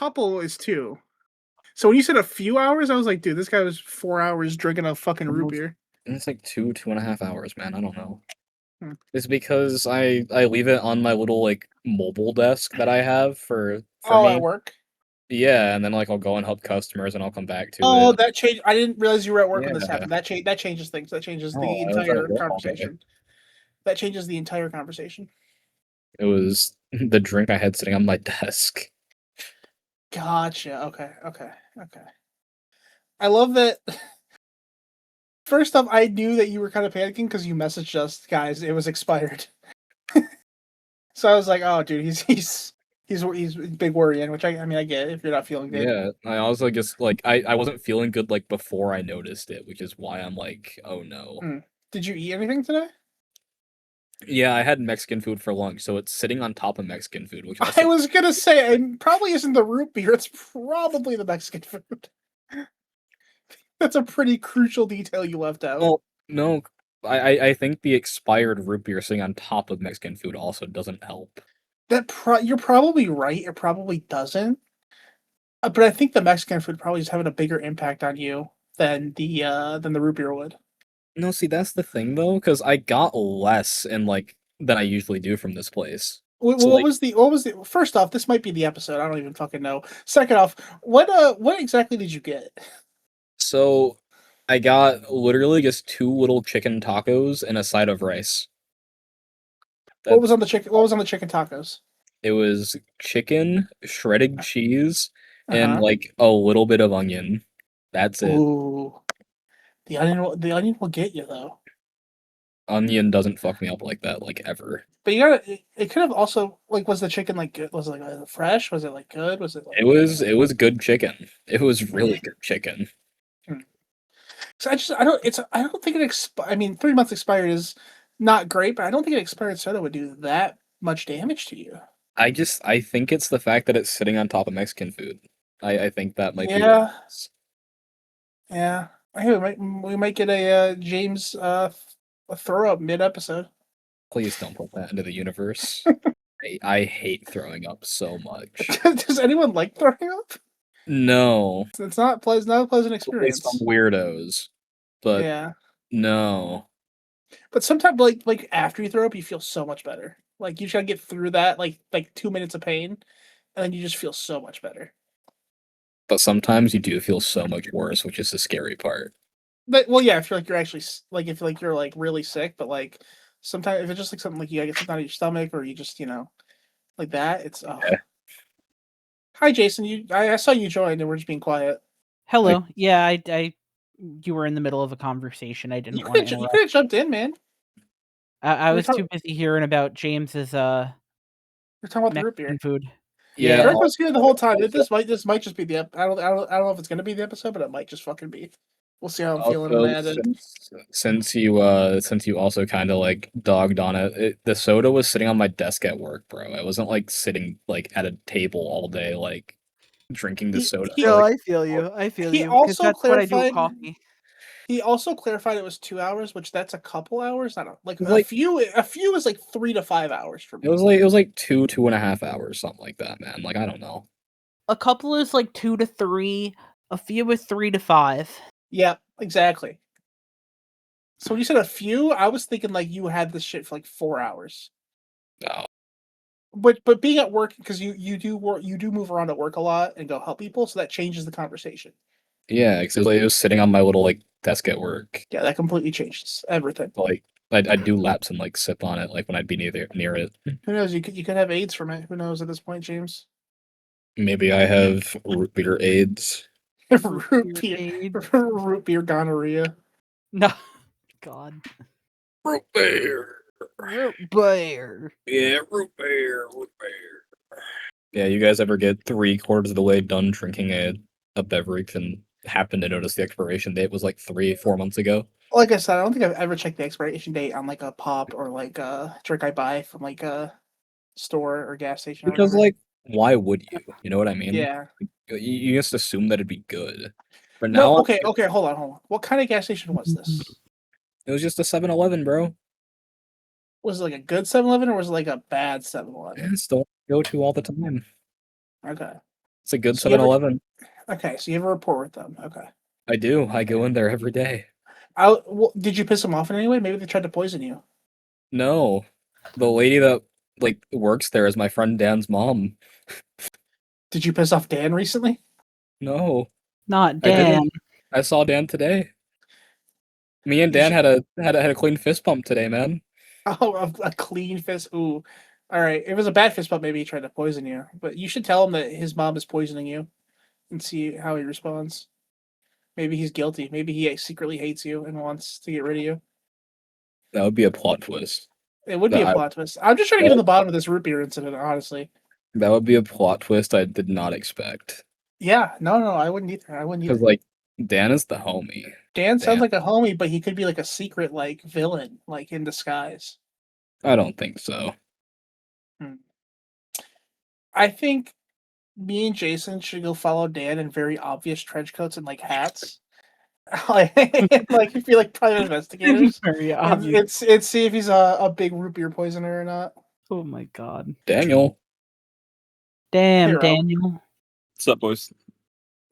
couple is 2. So when you said a few hours, I was like, dude, this guy was 4 hours drinking a fucking root beer. It's like 2.5 hours, man. I don't know. Hmm. It's because I leave it on my little like mobile desk that I have for At me. work. Yeah, and then like I'll go and help customers and I'll come back to Oh, it. that changed. I didn't realize you were at work when this Yeah. happened. That changes things. That changes Oh, the I was at entire work all day. conversation. That changes the entire conversation. It was the drink I had sitting on my desk. Gotcha. Okay. I love that. First off, I knew that you were kind of panicking because you messaged us, guys. It was expired. So I was like, oh, dude, he's big worrying. Which I mean, I get it if you're not feeling good. Yeah, I also just like I wasn't feeling good like before I noticed it, which is why I'm like, oh no. Did you eat anything today? Yeah, I had Mexican food for lunch, so it's sitting on top of Mexican food, which I also was gonna say it probably isn't the root beer. It's probably the Mexican food. That's a pretty crucial detail you left out. well, no, I think the expired root beer sitting on top of Mexican food also doesn't help. You're probably right. It probably doesn't. But I think the Mexican food probably is having a bigger impact on you than the root beer would. No, see, that's the thing though, because I got less in like than I usually do from this place. So What like, was the first off, this might be the episode. I don't even fucking know. Second off, what exactly did you get? so I got literally just 2 little chicken tacos and a side of rice. What was That's on the chicken? What was on the chicken tacos? It was chicken, shredded cheese, Uh and huh. like a little bit of onion. That's it. Ooh, the onion will get you though. Onion doesn't fuck me up like that, like ever. But you gotta. It could have also like was the chicken like good? Was it like fresh? Was it like good? Was it like? It was good chicken. It was really good chicken. Hmm. So I don't think it I mean, 3 months expired is not great, but I don't think an expired soda would do that much damage to you. I think it's the fact that it's sitting on top of Mexican food. I think that might be what it Yeah, is. yeah. Hey, we might get a James a throw up mid episode. Please don't put that into the universe. I hate throwing up so much. Does anyone like throwing up? No. It's not a pleasant Only some experience. weirdos. But Yeah, no. but sometimes like after you throw up, you feel so much better. Like you just gotta get through that like 2 minutes of pain, and then you just feel so much better. But sometimes you do feel so much worse, which is the scary part. But well, yeah, if you're like you're actually like if like you're like really sick, but like sometimes if it's just like something like you gotta get something out of your stomach or you just like that, it's oh. Yeah. Hi, Jason. I saw you joined and we're just being quiet. Hello. Yeah, I you were in the middle of a conversation. I didn't want to You interrupt. could have jumped in, man. I We were was too busy hearing about James's We're talking about the root beer. Mexican food. Yeah, Greg was here the whole time. also, This might just be the I don't know if it's gonna be the episode, but it might just fucking be. We'll see how I'm feeling when I also add it. since you also kind of like dogged on it, the soda was sitting on my desk at work, bro. I wasn't like sitting like at a table all day like drinking the soda. He- No, like, I feel you. I feel He you because also that's what I do with clarified. coffee. He also clarified it was 2 hours, which that's a couple hours. I don't like It was like a few is like 3 to 5 hours for me. it was like 2.5 hours, something like that, man. Like I don't know. A couple is like 2 to 3. A few is 3 to 5. Yeah, exactly. So when you said a few, I was thinking like you had this shit for like 4 hours. No. But being at work because you do work you do move around at work a lot and go help people, so that changes the conversation. Yeah, because it was sitting on my little like desk at work. Yeah, that completely changes everything. Like I'd do laps and like sip on it like when I'd be near it. Who knows? You could have AIDS from it. Who knows at this point, James? Maybe I have root beer AIDS. root beer gonorrhea. No. God. Root beer. Root beer. Yeah, root beer. Yeah, you guys ever get 3/4 of the way done drinking a beverage and happen to notice the expiration date was like 3-4 months ago? Like I said, I don't think I've ever checked the expiration date on like a pop or like a drink I buy from like a store or gas station or Because whatever. like, why would you? You know what I mean? Yeah. You just assume that it'd be good. But No, now okay, hold on. What kind of gas station was this? it was just a 7-Eleven, bro. Was it like a good 7-Eleven or was it like a bad 7-Eleven? It's the one I go to all the time. Okay. It's a good So you ever- 7-Eleven. Okay, so you have a rapport with them. Okay. I do. I go in there every day. Did you piss them off in any way? Maybe they tried to poison you. No, the lady that like works there is my friend Dan's mom. Did you piss off Dan recently? No, Not I Dan. didn't. I saw Dan today. Me and You Dan should- had a clean fist bump today, man. Oh, a clean fist. Ooh. All right. If it was a bad fist bump, maybe he tried to poison you. But you should tell him that his mom is poisoning you and see how he responds. Maybe he's guilty. Maybe he secretly hates you and wants to get rid of you. That would be a plot twist. It would be a That plot twist. I'm just trying to get to the bottom of this root beer incident, honestly. that would be a plot twist I did not expect. Yeah. No, I wouldn't either. I wouldn't either. Because like Dan is the homie. Dan sounds Dan. like a homie, but he could be like a secret like villain, like in disguise. I don't think so. I think me and Jason should go follow Dan in very obvious trench coats and like hats. like if you like private investigators. Very and obvious. it's see if he's a big root beer poisoner or not. Oh my god. Daniel. Damn, Hey, Rob. Daniel. What's up, boys?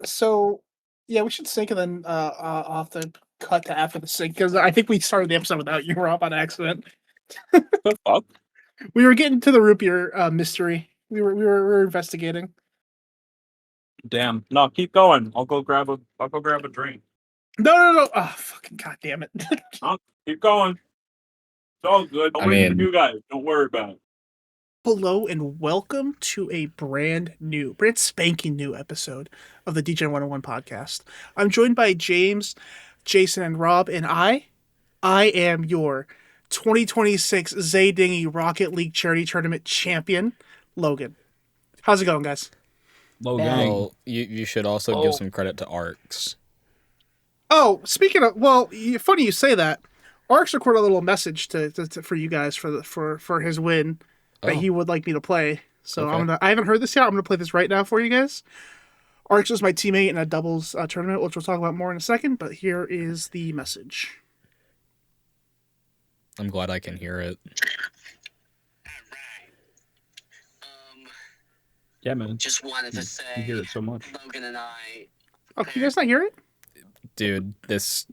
So yeah, we should sync and then I'll have to cut to after the sync because I think we started the episode without you, Rob, on accident. The fuck? We were getting to the root beer mystery. We were investigating. Damn. No, keep going. I'll go grab a drink. No. Oh, fucking goddamn it. Keep going. It's all good. I I'll wait for mean- you guys. Don't worry about it. Hello and welcome to a brand spanking new episode of the Degen 101 podcast. I'm joined by James, Jason, and Rob, and I am your 2026 Zay Dingy Rocket League Charity Tournament champion, Logan. How's it going, guys? Logan. Well, you should also Oh. give some credit to Arcs. Oh, speaking of, funny you say that. Arks recorded a little message to for you guys for his win that Oh. he would like me to play. So Okay. I haven't heard this yet. I'm gonna play this right now for you guys. Arks was my teammate in a doubles tournament, which we'll talk about more in a second. But here is the message. I'm glad I can hear it. Yeah, man. Just wanted to You say, hear it so much. Logan and I. Oh, can you guys not hear it? Dude,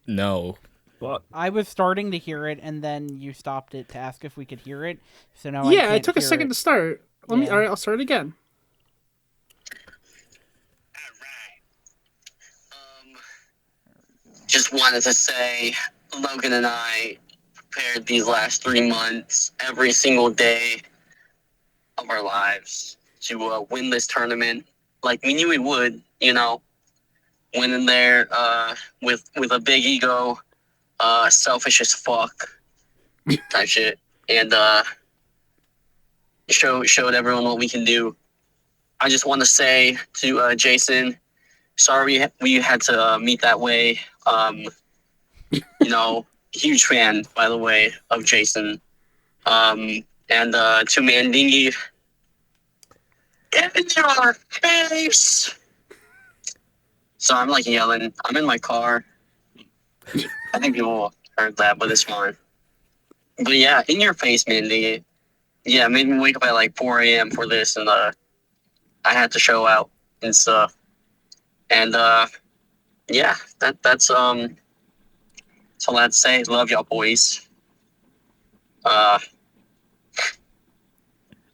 no. But I was starting to hear it, and then you stopped it to ask if we could hear it. So now Yeah, I it took a second to start. Let me. Yeah. All right, I'll start it again. Just wanted to say, Logan and I prepared these last 3 months, every single day of our lives, to win this tournament. Like we knew we would, went in there with a big ego, selfish as fuck type shit, and showed everyone what we can do. I just want to say to Jason, sorry we had to meet that way. Huge fan, by the way, of Jason. And to Mandingi, get in your face. So I'm like yelling. I'm in my car. I think people heard that, but it's fine. But yeah, in your face, Mandingi. Yeah, made me wake up at like 4 a.m. for this, and I had to show out and stuff. And yeah, that's all I have to say. Love y'all, boys.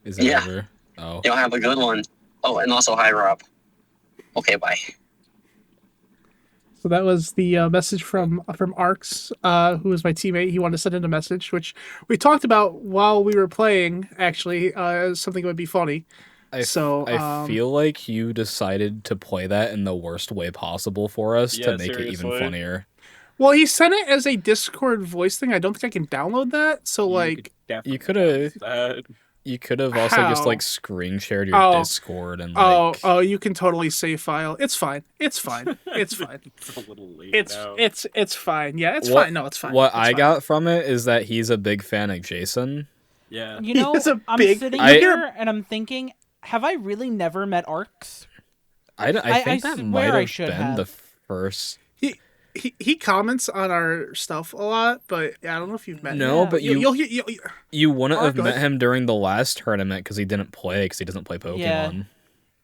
Is it Yeah. over? Oh. Y'all have a good one. Oh, and also hi, Rob. Okay, bye. So that was the message from Arks, who was my teammate. He wanted to send in a message, which we talked about while we were playing. Actually, something that would be funny. I So feel like you decided to play that in the worst way possible for us Yeah, to make it even seriously. funnier. Well, he sent it as a Discord voice thing. I don't think I can download that. So like, You could have also just How? like screen shared your Oh. Discord and like oh, you can totally save file. It's fine. It's fine. It's fine. It's a little late It's now. it's fine. Yeah, it's What- fine. No, it's fine. what It's I fine. got from it is that he's a big fan of Jason. Yeah. You know, It's a I'm big- sitting I- here and I'm thinking, have I really never met Arcs? I I think that swear might I have should been have. the first. He comments on our stuff a lot, but I don't know if you've met him. No, Yeah. but You'll you wouldn't Alright, have go met ahead. him during the last tournament because he didn't play because he doesn't play Pokemon.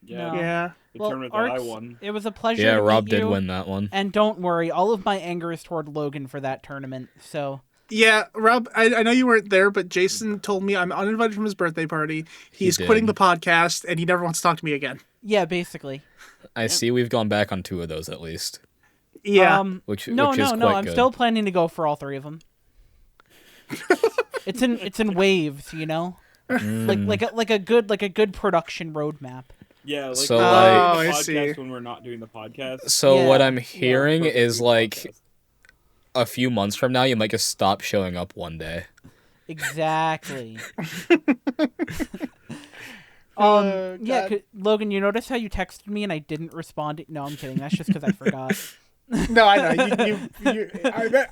Yeah. No. Yeah. The Well, tournament that I Arts, won. it was a pleasure. Yeah, to Rob meet did you. win that one. And don't worry, all of my anger is toward Logan for that tournament. So Yeah, Rob, I know you weren't there, but Jason told me I'm uninvited from his birthday party. He's quitting the did. podcast, and he never wants to talk to me again. yeah, basically. I see we've gone back on 2 of those at least, Yeah. which No, is no, quite no. I'm good. still planning to go for all 3 of them. It's in waves, you know, like a good production roadmap. Yeah, like So, we're like- doing Oh, the I podcast see. when we're not doing the podcast. So what Yeah, I'm hearing But is doing the like podcast. a few months from now, you might just stop showing up one day. Exactly. Yeah, God. Logan, you notice how you texted me and I didn't respond? No, I'm kidding. That's just because I forgot. No, I know.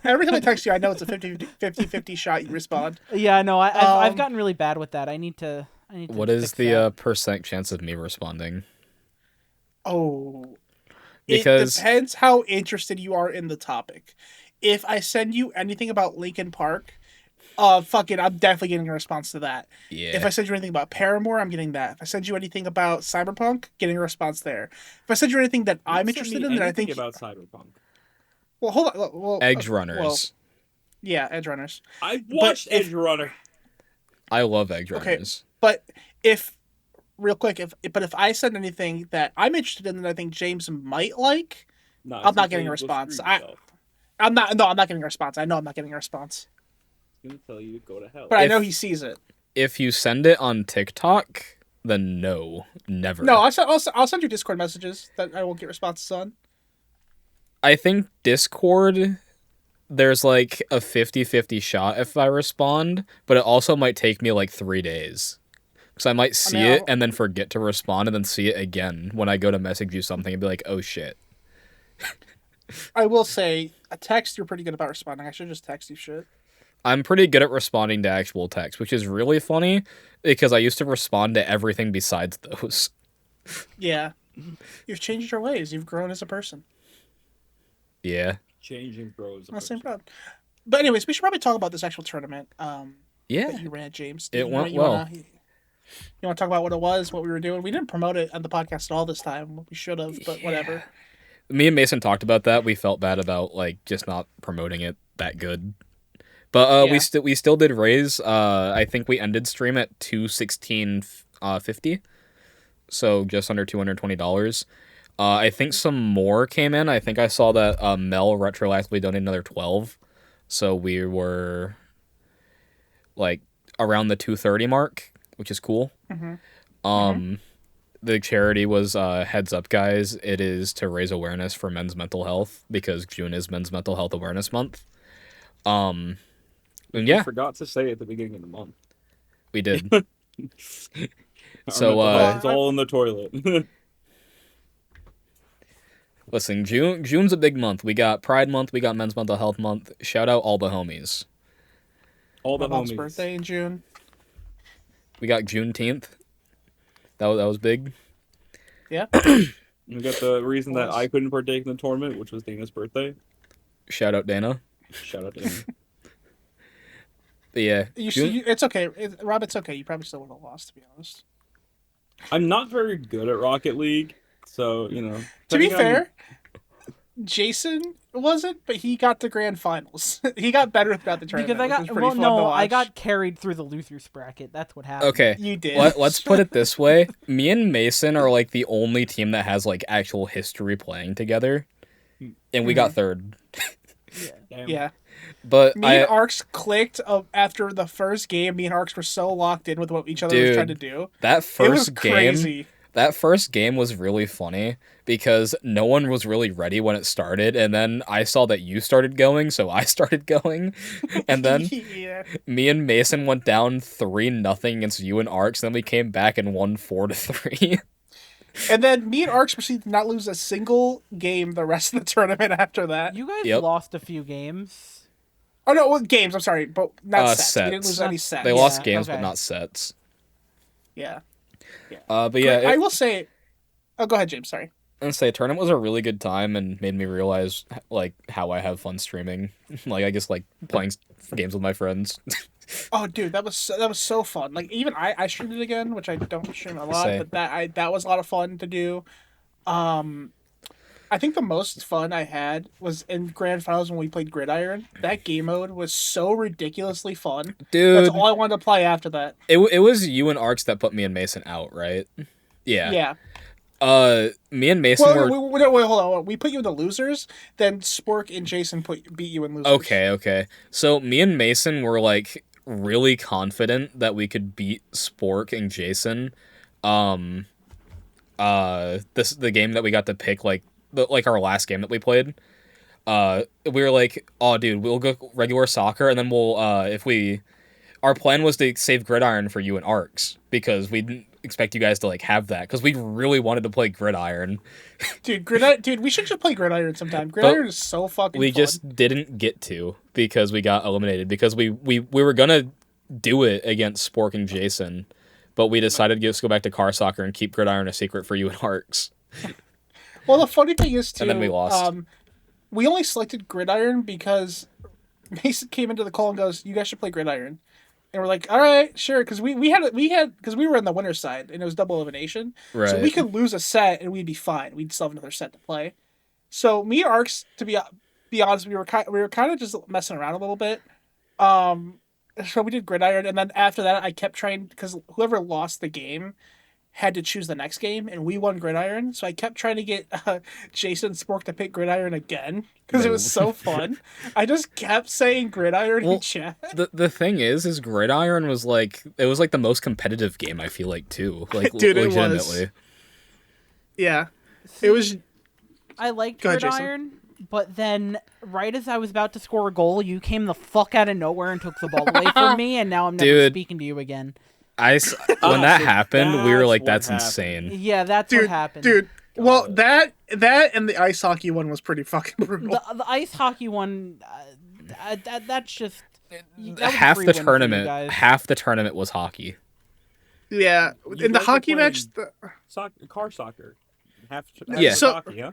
Every time I text you, I know it's a 50-50 shot you respond. Yeah, no, I've Um, gotten really bad with that. I need to What is fix the that. percent chance of me responding? Oh. Because It depends how interested you are in the topic. If I send you anything about Linkin Park, fuck it, I'm definitely getting a response to that. yeah, If I send you anything about Paramore, I'm getting that. If I send you anything about Cyberpunk, getting a response there. If I send you anything that I'm Don't send interested me in, then I anything think about Cyberpunk. Well, hold on. Well, Edge well, Runners. yeah, Edge Runners. I watched if- Edge Runner. I love Edge Okay. Runners. But if if I send anything that I'm interested in that I think James might like, No, I'm not it's getting a gonna tell you to go response. screw yourself. I'm not getting a response. I know I'm not getting a response. It's gonna tell you to go to hell. But I If- know he sees it. If you send it on TikTok, then no, never. No, I'll send you Discord messages that I won't get responses on. I think Discord, there's like a 50-50 shot if I respond, but it also might take me like 3 days. Because I might see it and then forget to respond and then see it again when I go to message you something and be like, oh shit. I will say, a text, you're pretty good about responding. I should just text you shit. I'm pretty good at responding to actual text, which is really funny because I used to respond to everything besides those. Yeah. You've changed your ways. You've grown as a person. Yeah. Changing bros. That's same problem. But anyways, we should probably talk about this actual tournament Yeah. that you ran, James. It went well. You want to talk about what it was, what we were doing? We didn't promote it on the podcast at all this time. We should have, but whatever. Me and Mason talked about that. We felt bad about like just not promoting it that good. But Yeah. we still did raise. I think we ended stream at $216.50, so just under $220. I think some more came in. I think I saw that Mel retroactively donated another 12, so we were like around the 230 mark, which is cool. Mm-hmm. The charity was heads up, guys. It is to raise awareness for men's mental health because June is Men's Mental Health Awareness Month. And yeah, I forgot to say at the beginning of the month. we did. Our So, mental health is all in the toilet. Listen, June's a big month. We got Pride Month. We got Men's Mental Health Month. Shout out all the homies. all the My mom's homies. birthday in June. We got Juneteenth. That was big. Yeah. We got the reason that Was. I couldn't partake in the tournament, which was Dana's birthday. Shout out Dana. Shout out to Dana. But yeah, It's okay. Rob, it's okay. You probably still would have lost, to be honest. I'm not very good at Rocket League, so you know. To be depending on- fair, Jason wasn't, but he got to grand finals. He got better throughout the tournament. Because I which was got pretty fun to I watch. got carried through the losers bracket. That's what happened. okay. You did. Let's put it this way. Me and Mason are like the only team that has like actual history playing together. And we got third. Damn. Yeah. But Me and Arcs clicked after the first game. Me and Arcs were so locked in with what each other was trying to do. that It was first game crazy. That first game was really funny because no one was really ready when it started, and then I saw that you started going, so I started going, and then Yeah. me and Mason went down 3-0 against you and Arcs, then we came back and won 4-3. And then me and Arcs proceeded to not lose a single game the rest of the tournament after that. You guys Yep. lost a few games. Oh no, well, games. I'm sorry, but not sets. We didn't sets. lose any sets. They Yeah, lost games, okay. but not sets. Yeah. But yeah, I will say. Oh, go ahead, James. Sorry. I'd say tournament was a really good time and made me realize like how I have fun streaming. Like I just like playing games with my friends. Oh, dude, that was so fun. Like even I streamed it again, which I don't stream a lot, Same. but that was a lot of fun to do. Um, I think the most fun I had was in grand finals when we played Gridiron. That game mode was so ridiculously fun. That's Dude, all I wanted to play after that. it was you and Arcs that put me and Mason out, right? Yeah. Yeah. Me and Mason Well, were wait, hold on. We put you in the losers, then Spork and Jason beat you in losers. okay. So me and Mason were like really confident that we could beat Spork and Jason. The game that we got to pick, like our last game that we played. We were like, oh dude, we'll go regular soccer, and then we'll our plan was to save Gridiron for you and Arcs, because we didn't expect you guys to like have that, because we really wanted to play Gridiron. Dude, we should just play Gridiron sometime. Gridiron is so fucking We fun. just didn't get to, because we got eliminated, because we were gonna do it against Spork and Jason, but we decided to just go back to car soccer and keep Gridiron a secret for you and Arcs. Well, the funny thing is too, And then we lost. We only selected Gridiron because Mason came into the call and goes, "You guys should play Gridiron," and we're like, "All right, sure," because we had because we were on the winner's side and it was double elimination, Right. so we could lose a set and we'd be fine. We'd still have another set to play. So me and Arcs, to be honest, we were kind of just messing around a little bit. So we did Gridiron, and then after that, I kept trying, because whoever lost the game had to choose the next game, and we won Gridiron. So I kept trying to get Jason Spork to pick Gridiron again because it was so fun. I just kept saying Gridiron in chat. The thing is Gridiron was like, it was like the most competitive game, I feel like, too. Like, Dude, it was. legitimately. Yeah, it was. I liked Go ahead, Jason. Gridiron, but then right as I was about to score a goal, you came the fuck out of nowhere and took the ball away from me, and now I'm never Dude. speaking to you again. When that happened, we were like, That's that's what insane. Yeah, that's what happened. Dude. Well, that and the ice hockey one was pretty fucking brutal. The ice hockey one, that's just that was a half free the win for you tournament guys. was hockey. Yeah, You in the guys hockey were match. playing car soccer. Half Yeah. So- hockey, huh?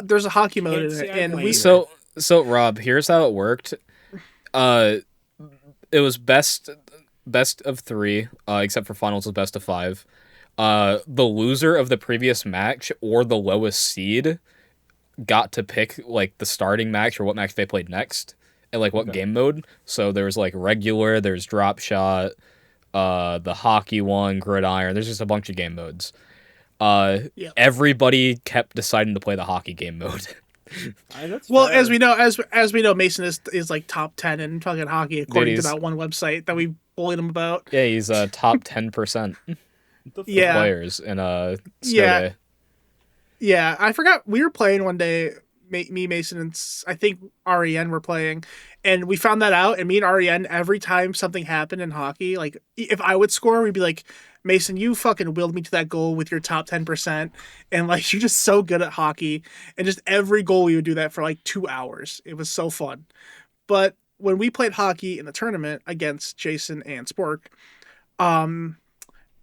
There's a hockey mode in Can't it, say I and blame we. you. So Rob, here's how it worked. It was best of 3, except for finals was best of 5. The loser of the previous match or the lowest seed got to pick like the starting match or what match they played next and like what game mode. So there's like regular, there's drop shot, the hockey one, gridiron. There's just a bunch of game modes. Everybody kept deciding to play the hockey game mode. That's Well, fair. as we know, Mason is like top 10 in fucking hockey according to he's- that one website that we bullied him about. Yeah, he's top 10% The f- Yeah. players in Yeah. Yeah, I forgot we were playing one day. Me, Mason, and I think REN were playing, and we found that out. And me and REN, every time something happened in hockey, like if I would score, we'd be like, "Mason, you fucking willed me to that goal with your top 10%," and like you're just so good at hockey. And just every goal we would do that for like 2 hours. It was so fun. But when we played hockey in the tournament against Jason and Spork,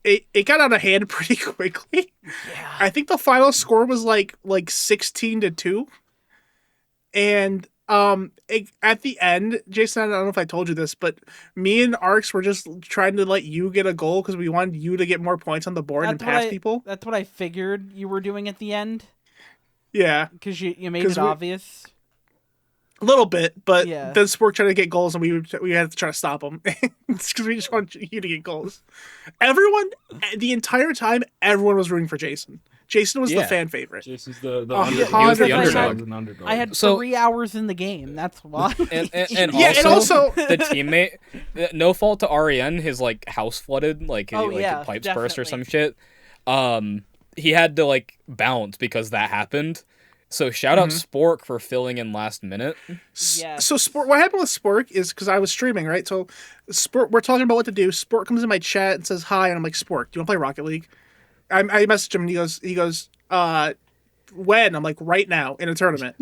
it got out of hand pretty quickly. Yeah. I think the final score was like 16-2. And at the end, Jason, I don't know if I told you this, but me and Arcs were just trying to let you get a goal because we wanted you to get more points on the board and pass people. That's what I figured you were doing at the end, Yeah, because you made 'Cause it we- obvious. a little bit, but Yeah. then Spork tried to get goals and we had to try to stop him because we just wanted you to get goals. Everyone, the entire time, everyone was rooting for Jason. Jason was the Yeah. fan favorite. Jason's the Oh, underdog. he was the underdog. An underdog. I had So- 3 hours in the game. That's why. And Yeah, and also- the teammate, no fault to REN, his like house flooded, like Oh, like yeah, the pipes burst or some definitely. shit. He had to like bounce because that happened. So shout out Spork for filling in last minute. Yes. So Spork, what happened with Spork is because I was streaming, right? So Spork, we're talking about what to do. Spork comes in my chat and says hi, and I'm like, Spork, do you want to play Rocket League? I messaged him and he goes, when? I'm like, right now in a tournament.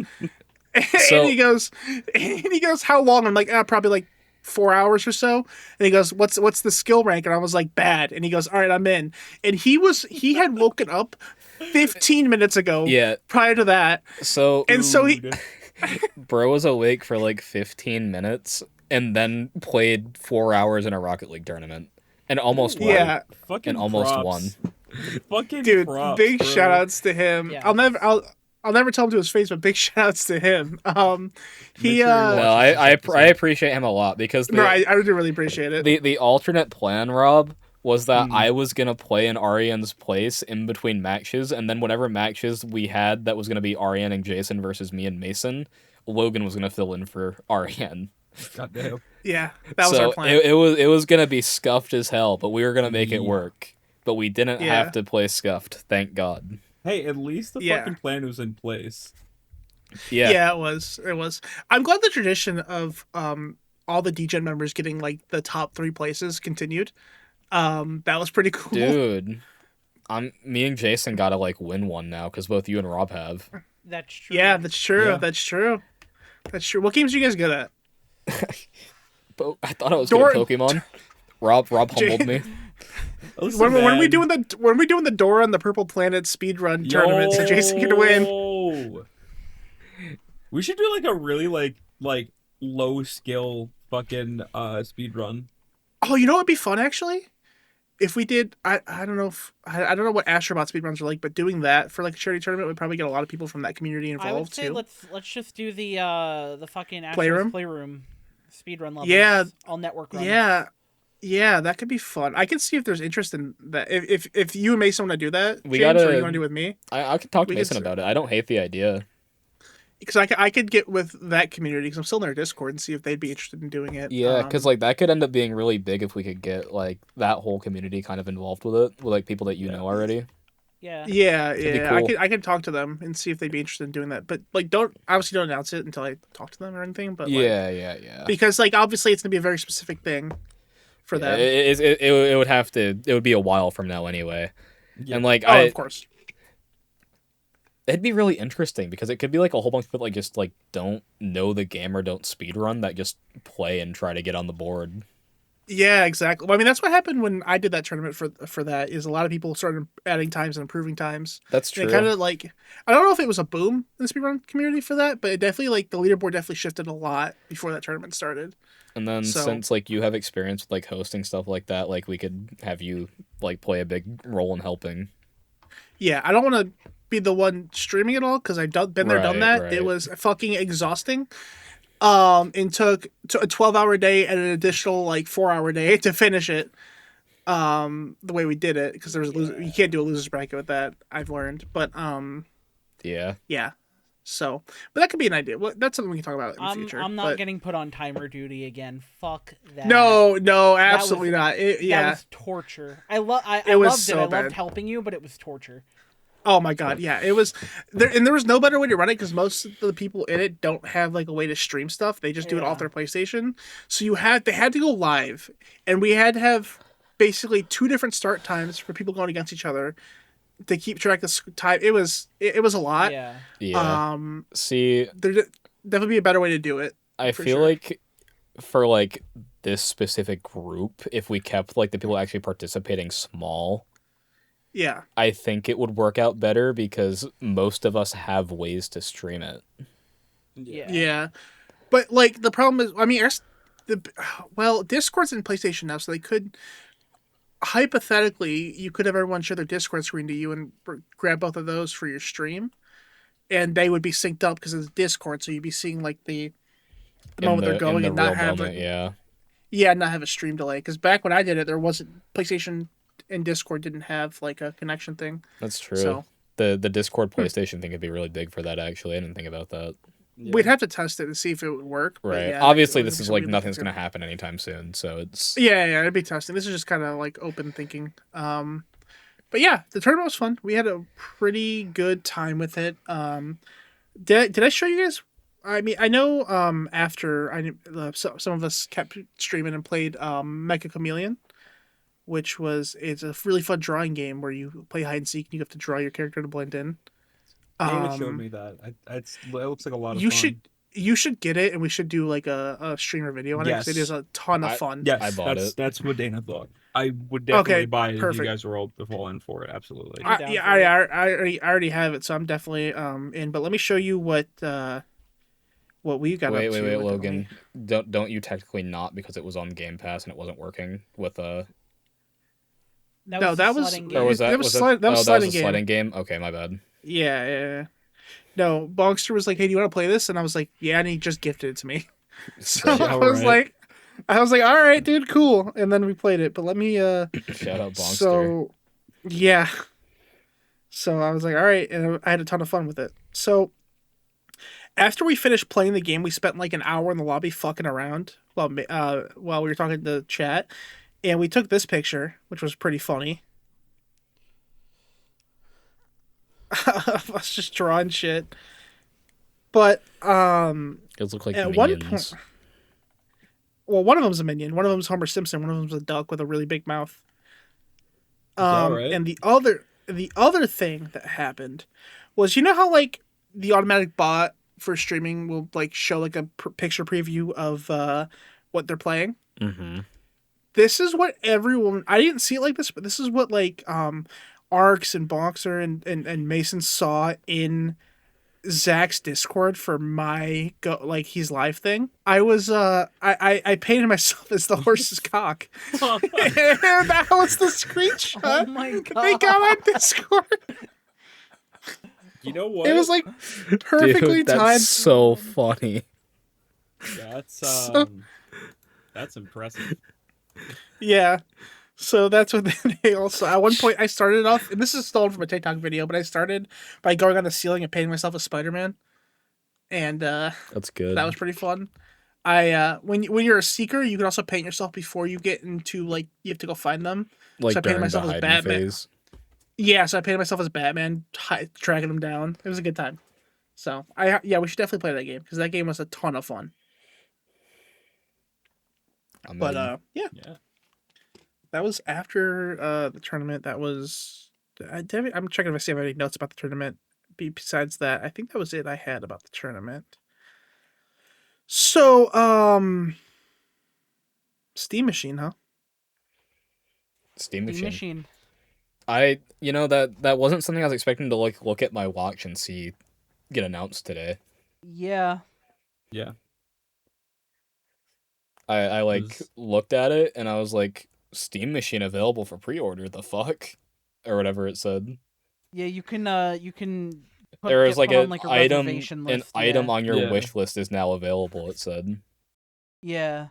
So- and he goes, how long? I'm like, probably like 4 hours or so. And he goes, what's the skill rank? And I was like, bad. And he goes, all right, I'm in. And he had woken up 15 minutes ago. Yeah. Prior to that, So and so he. bro was awake for like 15 minutes, and then played 4 hours in a Rocket League tournament and almost won. Yeah. Fucking And almost props. won. Fucking Dude, props, big bro. shout outs to him. Yeah. I'll never tell him to his face, but big shout outs to him. Make He sure you watch No, this I episode. appreciate him a lot because no, I do really appreciate it. the alternate plan, Rob, was that Mm. I was gonna play in Ariane's place in between matches, and then whatever matches we had that was gonna be Ariane and Jason versus me and Mason, Logan was gonna fill in for Ariane. Goddamn. Yeah, that was So our plan. it was gonna be scuffed as hell, but we were gonna make it Yeah. work. But we didn't Yeah. have to play scuffed, thank God. Hey, at least the Yeah. fucking plan was in place. Yeah. It was. I'm glad the tradition of all the Degen members getting like the top 3 places continued. That was pretty cool. Dude. Me and Jason gotta like win one now because both you and Rob have. That's true. Yeah, that's true. Yeah. That's true. That's true. What games are you guys good at? But I thought I was good at Pokemon. Rob humbled me. Listen, When are we man. doing the Dora and the Purple Planet speedrun tournament so Jason can win? Yo! We should do like a really like low skill fucking speed run. Oh, you know what would be fun actually? If we did, I don't know if I don't know what Astrobot speedruns are like, but doing that for like a charity tournament would probably get a lot of people from that community I would involved say too. let's just do the fucking Playroom? Playroom speedrun levels. Yeah. All network runs. Yeah, that could be fun. I can see if there's interest in that. If you and Mason want to do that, We James, or gotta- you want to do it with me, I could talk to We could Mason s- about it. I don't hate the idea. because I could get with that community because I'm still in their Discord and see if they'd be interested in doing it. Yeah, because like that could end up being really big if we could get like that whole community kind of involved with it, with like people that you know already. Yeah. Yeah, be yeah. cool. I could talk to them and see if they'd be interested in doing that. But like, don't announce it until I talk to them or anything. But like, Yeah. because like obviously it's gonna be a very specific thing for Yeah, them. it would have to. It would be a while from now anyway. Yeah. And like Of course. it'd be really interesting because it could be like a whole bunch of people like just like don't know the game or don't speedrun that just play and try to get on the board. Yeah, exactly. Well, I mean, that's what happened when I did that tournament for that. Is a lot of people started adding times and improving times. That's true. And kind of like, I don't know if it was a boom in the speedrun community for that, but it definitely like the leaderboard definitely shifted a lot before that tournament started. And then So- since like you have experience with like hosting stuff like that, like we could have you like play a big role in helping. Yeah, I don't want to be the one streaming it all because I've been there, done Right, that. It right. was fucking exhausting. And took a 12-hour day and an additional like 4-hour day to finish it. The way we did it because there was you can't do a losers bracket with that. I've learned, but Yeah. yeah. So, but that could be an idea. Well, that's something we can talk about in the future. I'm not but... getting put on timer duty again. Fuck that. No, absolutely not. That Yeah. was torture. I loved It was it. so I loved bad. helping you, but it was torture. Oh my god, yeah. It was there, and there was no better way to run it because most of the people in it don't have like a way to stream stuff. They just do it off Yeah. their PlayStation. So they had to go live, and we had to have basically 2 different start times for people going against each other to keep track of time. It was a lot. Yeah. Yeah. See, There definitely be a better way to do it. I for feel sure. like for like this specific group, if we kept like the people actually participating small, Yeah. I think it would work out better because most of us have ways to stream it. Yeah. Yeah, but like the problem is, I mean, Discord's in PlayStation now, so they could hypothetically you could have everyone share their Discord screen to you and grab both of those for your stream, and they would be synced up because it's Discord, so you'd be seeing like the moment they're going and not have not have a stream delay. Because back when I did it, there wasn't PlayStation and Discord didn't have like a connection thing. That's true. So The Discord PlayStation thing could be really big for that. Actually, I didn't think about that. we'd have to test it to see if it would work. but Right. yeah, Obviously, it would this be is something like to nothing's consider. gonna happen anytime soon. So it's Yeah, it'd be testing. This is just kind of like open thinking. But yeah, the tournament was fun. We had a pretty good time with it. Did I show you guys? I mean, I know after some of us kept streaming and played Mecha Chameleon, which it's a really fun drawing game where you play hide and seek and you have to draw your character to blend in. David showed me that. It looks like a lot of You fun. you should get it, and we should do like a streamer video on it 'cause it Yes. is a ton of fun. Yes, I bought it. That's what Dana thought. I would definitely Okay, buy it if perfect. you guys were all in for it. Absolutely. I- down Yeah, for I already have it, so I'm definitely in. But let me show you what what we got Wait, up wait, to. wait, with it. Logan. Don't you technically not because it was on Game Pass and it wasn't working with No, the that was sledding or game. was that that was slide, that was oh, that sliding was a game. sledding game? Okay, my bad. Yeah, yeah. No, Bongster was like, "Hey, do you want to play this?" And I was like, "Yeah," and he just gifted it to me. So Sick. I was like, "All right, dude, cool." And then we played it. But let me Shout out Bonster. So yeah. So I was like, "All right," and I had a ton of fun with it. So after we finished playing the game, we spent like an hour in the lobby fucking around while we were talking to chat, and we took this picture, which was pretty funny. Of us just drawing shit. But Those look like at minions. one point, well, one of them's a minion, one of them's Homer Simpson, one of them's a duck with a really big mouth. Alright. And the other thing that happened was, you know how like the automatic bot for streaming will like show like a picture preview of what they're playing. Mm-hmm. This is what everyone. I didn't see it like this, but this is what like Arcs and Boxer and Mason saw in Zach's Discord for my his live thing. I was I painted myself as the horse's cock. And that was the screenshot. Oh my They god! got on Discord. You know what? It was like perfectly Dude, that's timed. so funny. That's impressive. Yeah. So that's what they also. At one point, I started off, and this is stolen from a TikTok video, but I started by going on the ceiling and painting myself as Spider-Man, and That's good. that was pretty fun. When you're a seeker, you can also paint yourself before you get into like you have to go find them. like so I painted during the myself as hiding Batman. phase. Yeah, so I painted myself as Batman, tracking them down. It was a good time. So we should definitely play that game because that game was a ton of fun. But yeah. That was after the tournament. That was. I'm checking if I see if I have any notes about the tournament. Besides that, I think that was it I had about the tournament. So, Steam Machine, huh? Steam Machine. Machine. That wasn't something I was expecting to like look at my watch and see get announced today. Yeah. Yeah. I like Was- looked at it and I was like, Steam Machine available for pre-order. The fuck, or whatever it said. Yeah, you can There was like put on, an a item. reservation An list, item yeah. on your Yeah. wish list is now available. It said. Yeah.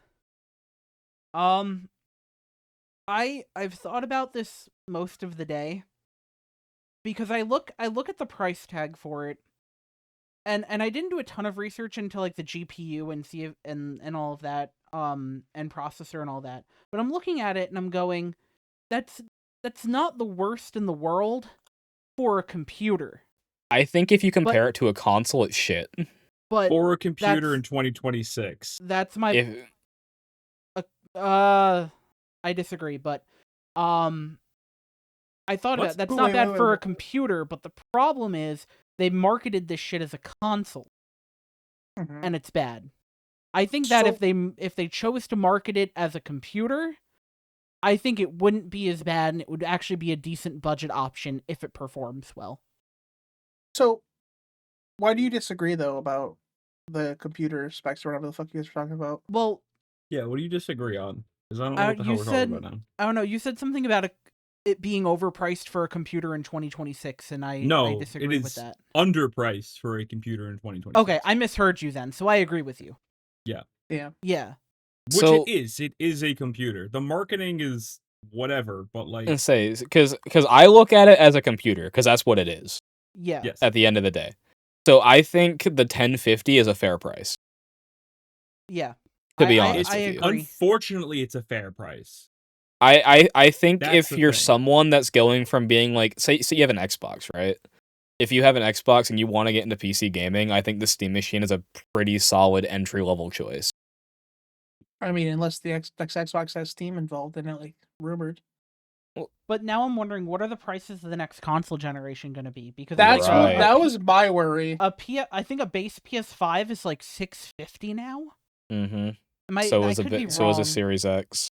I've thought about this most of the day because I look at the price tag for it, and I didn't do a ton of research into like the GPU and see if, and all of that, and processor and all that. But I'm looking at it and I'm going, that's not the worst in the world for a computer. I think if you compare it to a console, it's shit. But For a computer that's- in 2026. that's my If I disagree, but I thought about What's- it. That's wait, not bad wait, for a wait. computer, but the problem is they marketed this shit as a console, Mm-hmm. and it's bad. I think that So- if they chose to market it as a computer, I think it wouldn't be as bad, and it would actually be a decent budget option if it performs well. So, why do you disagree though about the computer specs or whatever the fuck you guys were talking about? Well, Yeah, what do you disagree on? Because I don't know what the hell you we're said- talking about now. I don't know. You said something about it being overpriced for a computer in 2026, and I No, disagree it with is that. underpriced for a computer in 2026. Okay, I misheard you then, so I agree with you. Yeah. Yeah. Which So- it is. It is a computer. The marketing is whatever, but like, and say because I look at it as a computer because that's what it is Yeah. yes. at the end of the day. So I think the 1050 is a fair price. Yeah. To be I honest with you. agree. Unfortunately, it's a fair price. I think That's if the you're thing. someone that's going from being like say you have an Xbox, right? If you have an Xbox and you want to get into PC gaming, I think the Steam Machine is a pretty solid entry level choice. I mean, unless the Xbox has Steam involved in it, like rumored. But now I'm wondering, what are the prices of the next console generation going to be? Because That's Right. what, that was my worry. I think a base PS5 is like $650 now. Mm-hmm. I So I is a could be bit. So is a wrong. Series X.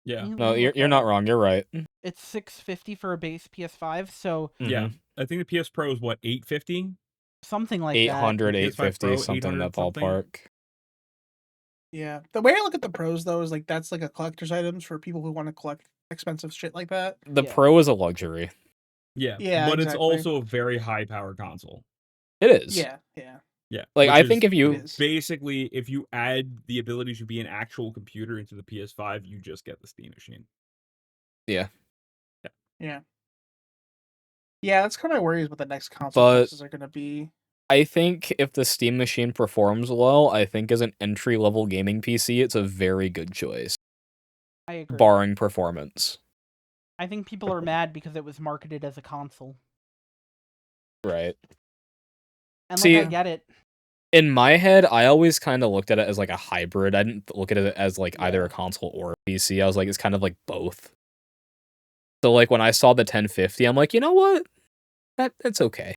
Yeah. Let No, me you're look you're that not up. wrong. You're right. It's $650 for a base PS5. So Yeah. Mhm. I think the PS Pro is what, $850? something like 800, PS5 850, Pro, something in that 800 something. ballpark. Yeah, the way I look at the pros though is like that's like a collector's items for people who want to collect expensive shit like that. The Yeah. Pro is a luxury. Yeah, Yeah, but it's exactly. also a very high power console. It is. Yeah, yeah, Yeah, Like, which I is think if it you is. basically, if you add the ability to be an actual computer into the PS5, you just get the Steam machine. Yeah, yeah. That's kind of my worries what the next console But- prices are gonna be. I think if the Steam machine performs well, I think as an entry-level gaming PC, it's a very good choice, I agree. barring performance. I think people are mad because it was marketed as a console. Right. And See- like I get it. In my head, I always kind of looked at it as like a hybrid. I didn't look at it as like either Yeah. a console or a PC. I was like, it's kind of like both. So like when I saw the 1050, I'm like, you know what? That's okay.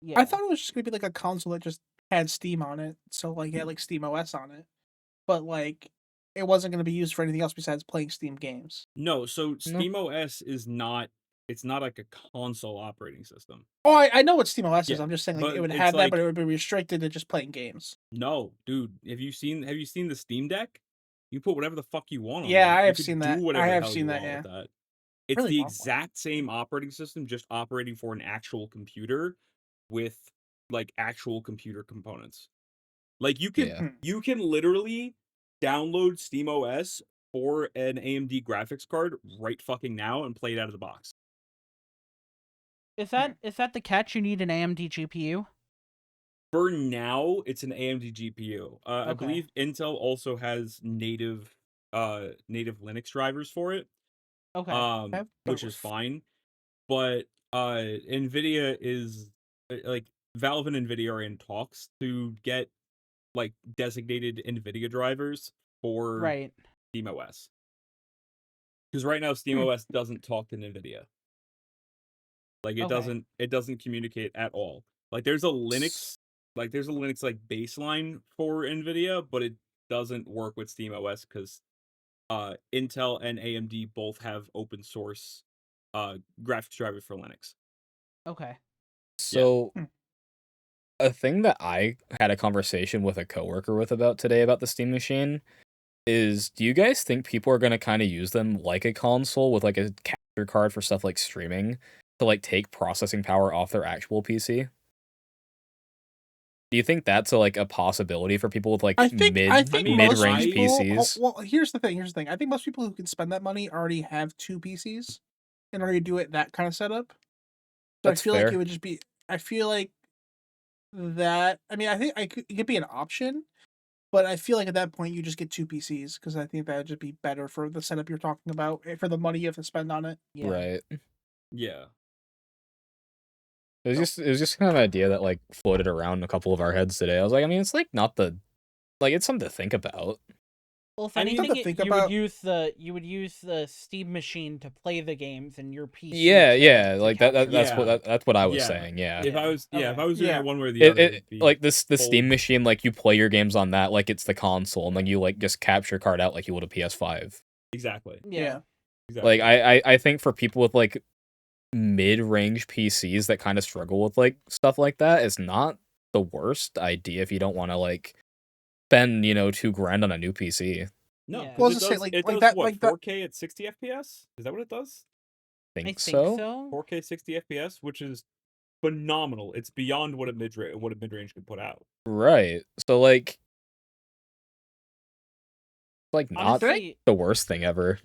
Yeah. I thought it was just gonna be like a console that just had Steam on it, so like it had like Steam OS on it, but like it wasn't gonna be used for anything else besides playing Steam games. No, so SteamOS is not. It's not like a console operating system. Oh, I know what Steam OS is. Yeah, I'm just saying like but it would it's have that, like- but it would be restricted to just playing games. No, dude. Have you seen the Steam Deck? You put whatever the fuck you want on Yeah, there. I You have could seen do that. whatever I the have hell seen you that, want yeah. with that. It's Really the want one. exact same operating system, just operating for an actual computer with like actual computer components. Like you can Yeah. you can literally download SteamOS for an AMD graphics card right fucking now and play it out of the box. Is that the catch? You need an AMD GPU? For now, it's an AMD GPU. I Okay. believe Intel also has native Linux drivers for it. Okay. Have Which is both. fine. But Nvidia is like Valve and Nvidia are in talks to get like designated Nvidia drivers for Right. SteamOS. Because right now SteamOS doesn't talk to Nvidia. Like it Okay. doesn't communicate at all. Like there's a Linux like baseline for Nvidia, but it doesn't work with SteamOS because Intel and AMD both have open source graphics drivers for Linux. Okay. So Hmm. a thing that I had a conversation with a coworker with about today about the Steam machine is, do you guys think people are going to kind of use them like a console with like a capture card for stuff like streaming to like take processing power off their actual PC? Do you think that's a possibility for people with like I think mid-range most people, PCs? Well, here's the thing. I think most people who can spend that money already have two PCs in order to do it that kind of setup. So That's I feel like fair. it would just be. I feel like that. I mean, I think it could be an option, but I feel like at that point you just get two PCs because I think that would just be better for the setup you're talking about for the money you have to spend on it. Yeah. Right. Yeah. It was just kind of an idea that like floated around a couple of our heads today. I was like, I mean, it's like not the like it's something to think about. Well, if I mean, anything, to think you about- would use the Steam machine to play the games and your PC. Yeah, to- yeah, to like capture that's what I was Yeah. saying. Yeah. If I was Okay. if I was doing Yeah. it one way or the other, it'd be Like the Steam full- machine, like you play your games on that like it's the console, and then you like just capture card out like you would a PS5. Exactly. Yeah. Exactly. Like I think for people with like mid-range PCs that kind of struggle with like stuff like that, it's not the worst idea if you don't want to like spend $2,000 on a new PC. No, Yeah. 'cause Well, I was it just saying, does, like- it like does that- what, like that- 4K at 60 FPS? Is that what it does? I think So. so. 4K 60 FPS, which is phenomenal. It's beyond what a mid-range could put out. Right. So like not Honestly, the worst thing ever.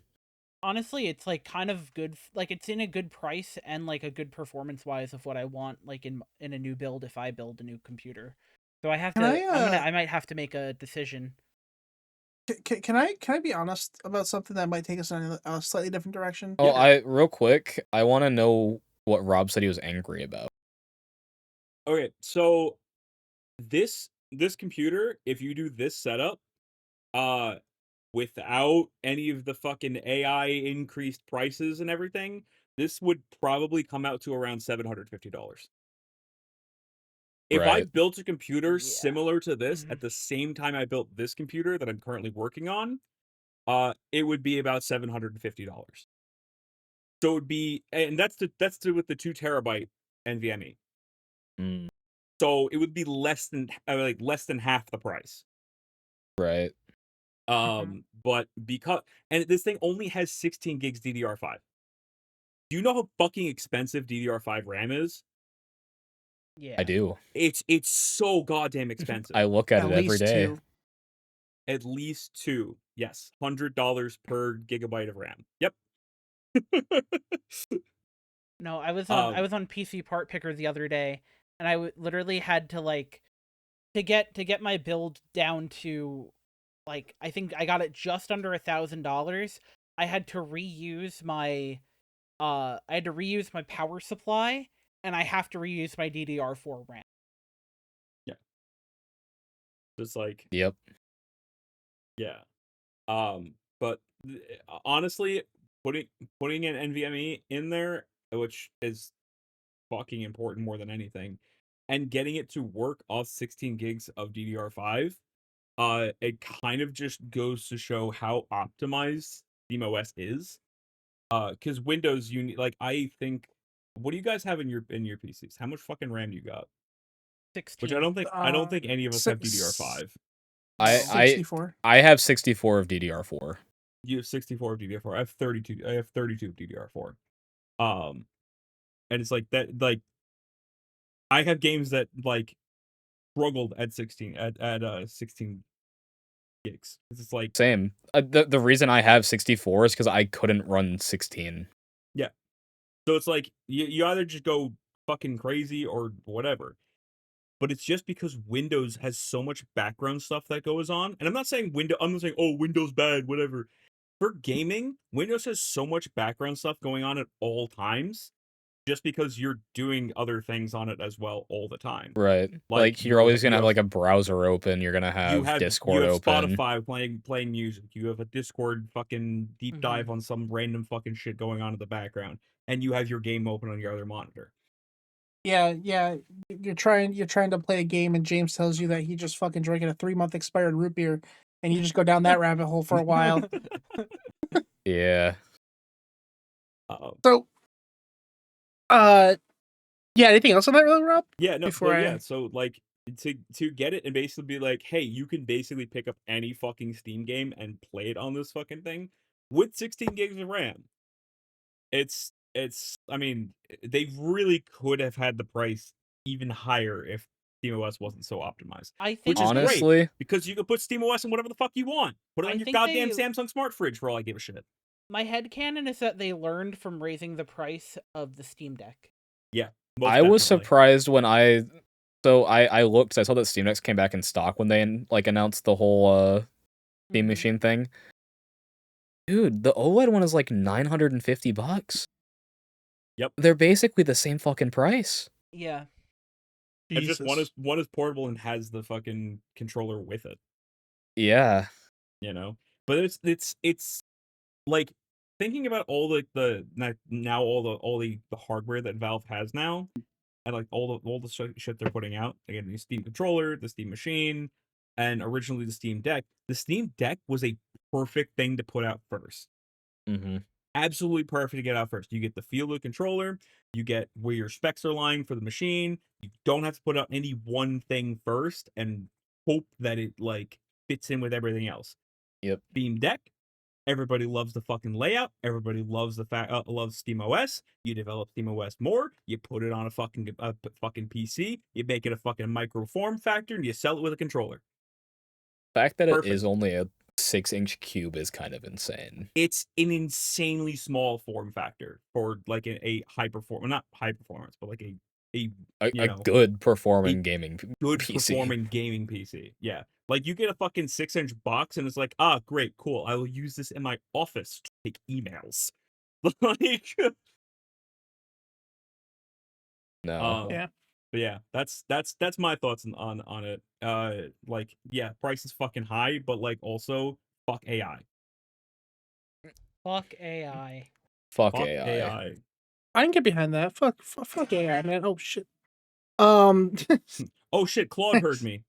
it's like kind of good. Like it's in a good price and like a good performance wise of what I want. Like in a new build, if I build a new computer, so I have to. Can I, I might have to make a decision. Can I be honest about something that might take us in a slightly different direction? Oh, real quick, I want to know what Rob said he was angry about. Okay, so this computer, if you do this setup, without any of the fucking AI increased prices and everything, this would probably come out to around $750. If I Right. built a computer Yeah. similar to this Mhm. at the same time I built this computer that I'm currently working on, it would be about $750. So it would be, and that's with the 2 terabyte NVMe. Mm. So it would be less than half the price. Right. But because this thing only has 16 gigs DDR5. Do you know how fucking expensive DDR5 RAM is? Yeah. I do. It's so goddamn expensive. I look at it every least day. 2. At least 2. Yes, $100 per gigabyte of RAM. Yep. No, I was Um, on PC Part Picker the other day, and I literally had to like to get my build down to like I think I got it just under $1,000. I had to reuse my power supply, and I have to reuse my DDR4 RAM. yeah. Just like Yep. yeah. But honestly, putting an NVMe in there, which is fucking important more than anything, and getting it to work off 16 gigs of DDR5, it kind of just goes to show how optimized SteamOS is. Because Windows, you need, like, I think, what do you guys have in your PCs? How much fucking RAM do you got? 16. Which I don't think any of us have Six- DDR5. I 64. I have 64 of DDR4. You have 64 of DDR4. I have 32. I have 32 of DDR4. And it's like that. Like, I have games that like struggled at 16 gigs. It's like Same. The reason I have 64 is because I couldn't run 16. yeah. So it's like you either just go fucking crazy or whatever. But it's just because Windows has so much background stuff that goes on. And I'm not saying oh, Windows bad, whatever. For gaming, Windows has so much background stuff going on at all times, just because you're doing other things on it as well all the time. Right. Like you're always gonna have like a browser open. You're gonna have Discord open. Spotify playing music. You have a Discord fucking deep dive on some random fucking shit going on in the background, and you have your game open on your other monitor. Yeah. You're trying to play a game, and James tells you that he just fucking drinking a 3-month expired root beer, and you just go down that rabbit hole for a while. Yeah. So, yeah. Anything else on that, really, Rob? Yeah, no, Before but I- yeah, so like to get it and basically be like, hey, you can basically pick up any fucking Steam game and play it on this fucking thing with 16 gigs of RAM. It's I mean, they really could have had the price even higher if SteamOS wasn't so optimized. I think Which is great, Honestly, because you can put SteamOS in whatever the fuck you want. Put it I on your think goddamn they- Samsung smart fridge for all I give a shit. my headcanon is that they learned from raising the price of the Steam Deck. Yeah. Most I was definitely. surprised when I looked. I saw that Steam Decks came back in stock when they like announced the whole Steam Mhm. Machine thing. Dude, the OLED one is like $950. Yep. They're basically the same fucking price. Yeah. It's just Jesus. one is portable and has the fucking controller with it. Yeah. You know, but it's like thinking about all the now all the hardware that Valve has now, and like all the shit they're putting out. Again, the Steam controller, the Steam machine, and originally the Steam Deck. The Steam Deck was a perfect thing to put out first. Mm-hmm. Absolutely perfect to get out first. You get the feel of the controller, you get where your specs are lying for the machine. You don't have to put out any one thing first and hope that it like fits in with everything else. Yep. Steam Deck, everybody loves the fucking layout. Everybody loves loves SteamOS. You develop SteamOS more. You put it on a fucking PC. You make it a fucking micro form factor, and you sell it with a controller. The fact that Perfect. it is only a 6-inch cube is kind of insane. It's an insanely small form factor for like a high performance, not high performance, but like a good performing gaming good PC. performing gaming PC. Yeah. Like you get a fucking 6-inch box and it's like, great, cool. I will use this in my office to take emails. Like No. Yeah. But yeah, that's my thoughts on it. Like, yeah, price is fucking high, but like also fuck AI. Fuck AI. Fuck Fuck AI. AI. I can get behind that. Fuck AI, man. Oh shit. Oh shit, Claude heard me.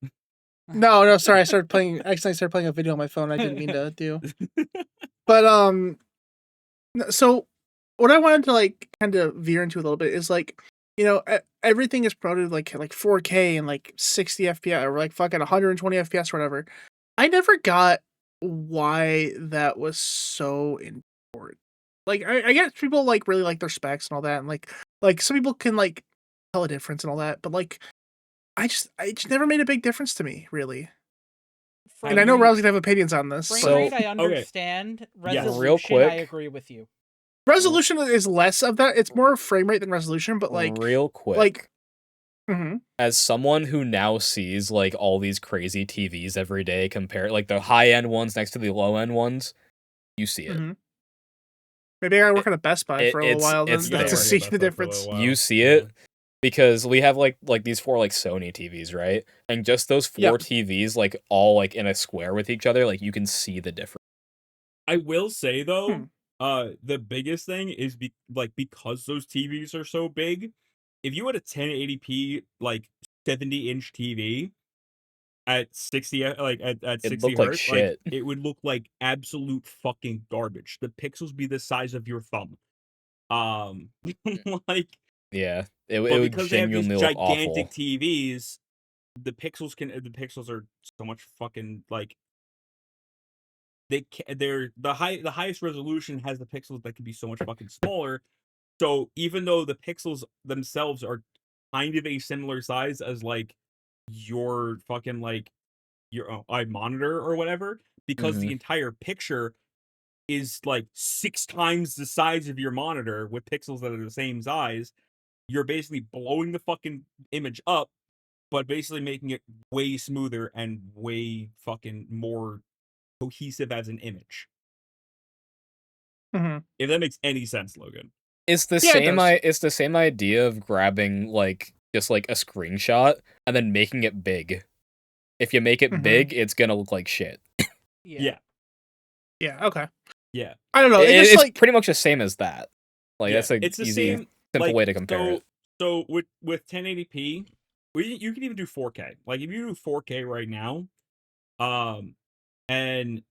No, sorry. I accidentally started playing a video on my phone. I didn't mean to do. But so what I wanted to like kind of veer into a little bit is like everything is promoted like 4K and like 60 FPS or like fucking 120 FPS or whatever. I never got why that was so important. Like I guess people like really like their specs and all that, and like some people can like tell a difference and all that, but like it just never made a big difference to me, really. And I know Rousey's gonna have opinions on this. Frame So- rate, I understand. Yes. Resolution, Real quick. I agree with you. Resolution is less of that. It's more frame rate than resolution, but like real quick, like mhm. as someone who now sees like all these crazy TVs every day, compare like the high end ones next to the low end ones, you see it. Mhm. Maybe I gotta work at a Best Buy for a little it's- while then it's You gotta to there. work see at the Best Buy for a difference. little while. You see Yeah. it because we have like these 4 like Sony TVs, right? And just those 4 Yep. TVs like all like in a square with each other, like you can see the difference. I will say though, the biggest thing is because those TVs are so big, if you had a 1080p like 70-inch TV at 60 like at It'd 60 look like hertz, shit. it would look like absolute fucking garbage. The pixels be the size of your thumb. Like, Yeah, it but would because they have these genuinely look gigantic awful. TVs, the pixels are so much fucking like they're the highest resolution has the pixels that can be so much fucking smaller. So even though the pixels themselves are kind of a similar size as like your fucking like your eye monitor or whatever, because the Mhm. entire picture is like 6 times the size of your monitor with pixels that are the same size, you're basically blowing the fucking image up, but basically making it way smoother and way fucking more cohesive as an image. Mhm. If that makes any sense, Logan. It's the Yeah, it same does. it's the same idea of grabbing like just like a screenshot and then making it big. If you make it Mhm. big, it's gonna look like shit. Yeah. Yeah, okay. Yeah. I don't know. It just It's like pretty much the same as that. Like Yeah, that's a it's the easy, same simple like, way to compare it. So with 1080p, you can even do 4K. Like if you do 4K right now, and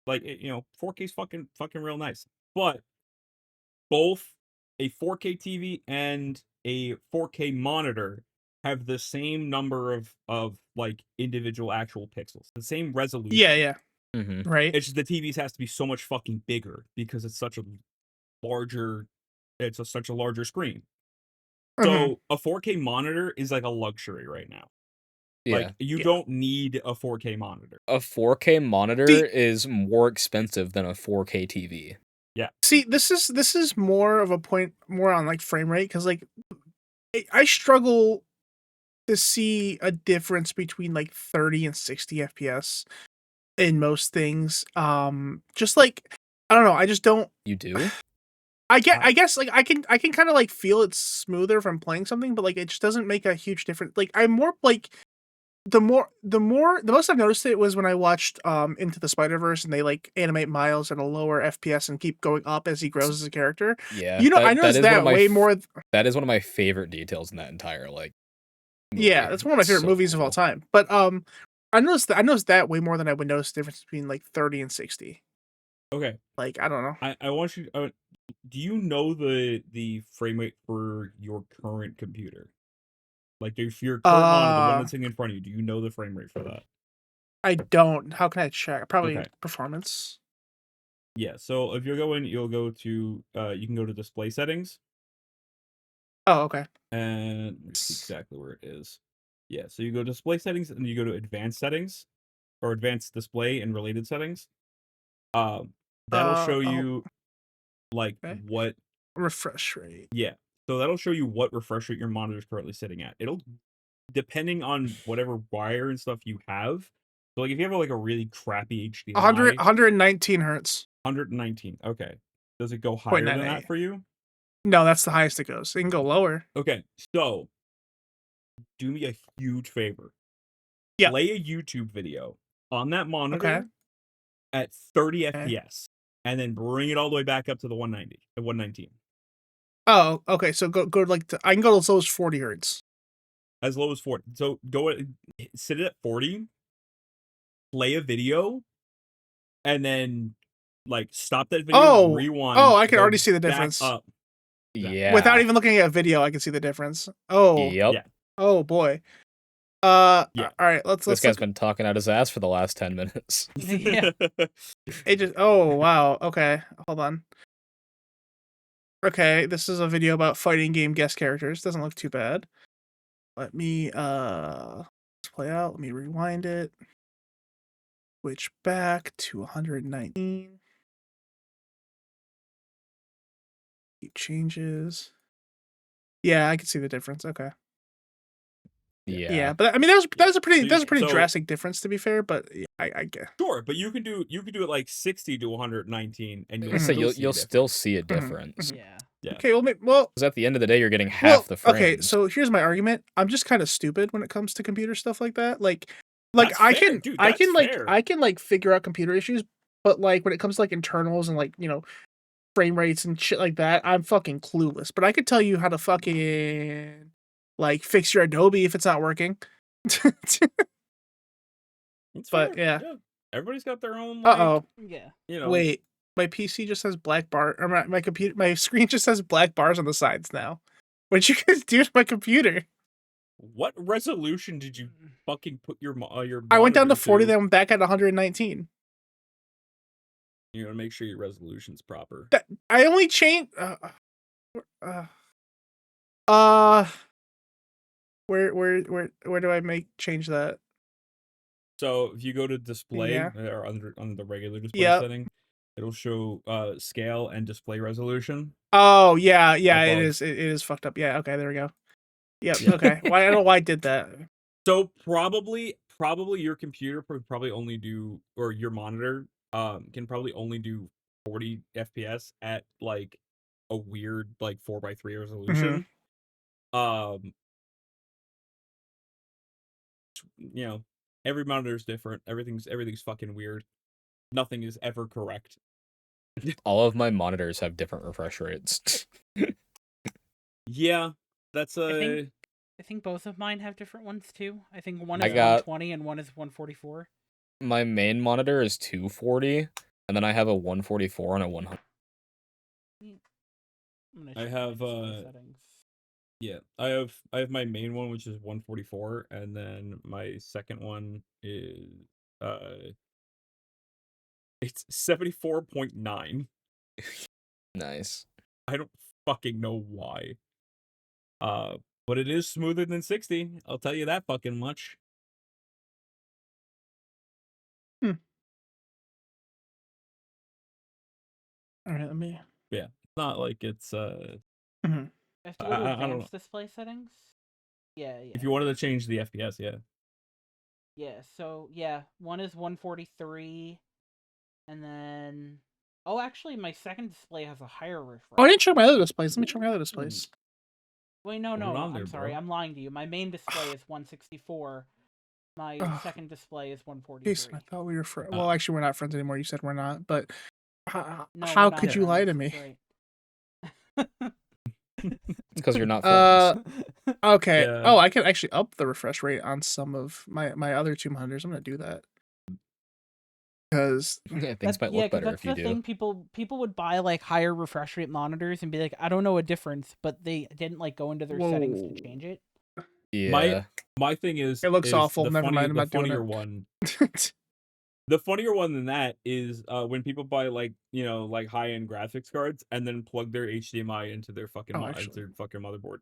like 4K is fucking real nice. But both a 4K TV and a 4K monitor have the same number of like individual actual pixels, the same resolution. yeah, Mhm. right. It's just the TVs has to be so much fucking bigger because it's such a larger screen. Mhm. So a 4K monitor is like a luxury right now. Yeah. Like you Yeah. don't need a 4K monitor. A 4K monitor See- is more expensive than a 4K TV. See, this is more of a point more on like frame rate because like I struggle to see a difference between like 30 and 60 FPS in most things. Just like I don't know, I just don't. You do? I guess like I can kind of like feel it's smoother from playing something, but like it just doesn't make a huge difference. Like I'm more like the most I've noticed it was when I watched Into the Spider-Verse and they like animate Miles at a lower FPS and keep going up as he grows as a character. Yeah. I noticed is one that of my way more. That is one of my favorite details in that entire like movie. Yeah, that's one of my favorite So movies of all cool. time. But I noticed that way more than I would notice the difference between like 30 and 60. Okay. Like I don't know. I want you do you know the frame rate for your current computer? Like if your current monitor, the one that's sitting in front of you, do you know the frame rate for that? I don't. How can I check? Probably Okay. performance. Yeah, so if you'll go to you can go to display settings Oh, okay. and let me see exactly where it is. Yeah, so you go to display settings and you go to advanced settings or advanced display and related settings. That'll show you like okay. what Refresh rate. yeah. So that'll show you what refresh rate your monitor is currently sitting at. It'll depending on whatever wire and stuff you have. So like if you have like a really crappy HDMI, 119 hertz. 119. Okay. Does it go higher than 0.98. that for you? No, that's the highest it goes. It can go lower. Okay. So do me a huge favor. Yeah. Play a YouTube video on that monitor Okay. at 30 Okay. FPS and then bring it all the way back up to the 119. Oh, okay. So go like I can go as low as 40 hertz. As low as 40. So sit it at 40, play a video, and then like stop that video, rewind. Oh, I can go already see the back difference. up, Yeah. Without even looking at a video, I can see the difference. Oh, Yep. Yeah. oh boy. Yeah. All right, let's This guy's look. been talking out his ass for the last 10 minutes. Yeah. It just. Oh wow. Okay, hold on. Okay, this is a video about fighting game guest characters. Doesn't look too bad. Let me let's play out. Let me rewind it. Switch back to 119. Keep changes. Yeah, I can see the difference. Okay. Yeah. Yeah, but I mean that was a pretty So- drastic difference, to be fair. But yeah, I get. Sure, but you could do it like 60 to 119, and you'll So still you'll see a still difference. see a difference. Yeah. Yeah. Okay, well, Because at the end of the day, you're getting half the frames. okay. So here's my argument. I'm just kind of stupid when it comes to computer stuff like that. Like That's I fair, can dude, I that's can fair. I can figure out computer issues, but like when it comes to like internals and frame rates and shit like that, I'm fucking clueless. But I could tell you how to fucking fix your Adobe if it's not working. It's but, fair. yeah. Everybody's got their own. Uh-oh. Yeah. You know. Wait, my PC just has black bar, or my screen just has black bars on the sides now. What'd you guys do to my computer? What resolution did you fucking put your I went down to monitor 40, then I'm back at 119. You gotta make sure your resolution's proper. I only changed. Where do I change that? So if you go to display Yeah. or under the regular display Yep. setting, it'll show scale and display resolution. Oh yeah, it Above. is. It is fucked up. Yeah. Okay. There we go. Yep. Yeah. Okay. Why I don't know why I did that. So probably your computer could probably only do, or your monitor can probably only do 40 FPS at like a weird like 4:3 resolution. You know, every monitor is different. Everything's fucking weird. Nothing is ever correct. All of my monitors have different refresh rates. Yeah, that's I think both of mine have different ones too. I think one I is got- 120 and one is 144. My main monitor is 240, and then I have a 144 and a 100. I'm gonna I check have, my display settings. yeah. I have my main one, which is 144, and then my second one is it's 74.9. Nice. I don't fucking know why. But it is smoother than 60. I'll tell you that fucking much. All right. Let me. Yeah, it's not like it's I have to go to I don't know. advanced display settings. Yeah. If you wanted to change the FPS, yeah. Yeah, so yeah, one is 143, and then actually my second display has a higher refresh. Oh, I didn't check my other displays. Let me check my other displays. Wait, no, Put it on I'm there, sorry, bro. I'm lying to you. My main display is 164. My Ugh. second display is 143. Jason, I thought we were friends. Well, actually, we're not friends anymore. You said we're not, but No, how we're not could you lie to friends, me? that's right. It's because you're not friends. Okay. Yeah. Oh, I can actually up the refresh rate on some of my other two monitors. I'm gonna do that because Yeah, things might look better if you that's the thing. do. People would buy like higher refresh rate monitors and be like, I don't know a difference, but they didn't go into their settings to change it. Yeah. My thing is, It looks awful. Never mind, I'm the not doing funnier it. one. The funnier one than that is when people buy like high end graphics cards and then plug their HDMI into their fucking into their fucking motherboard.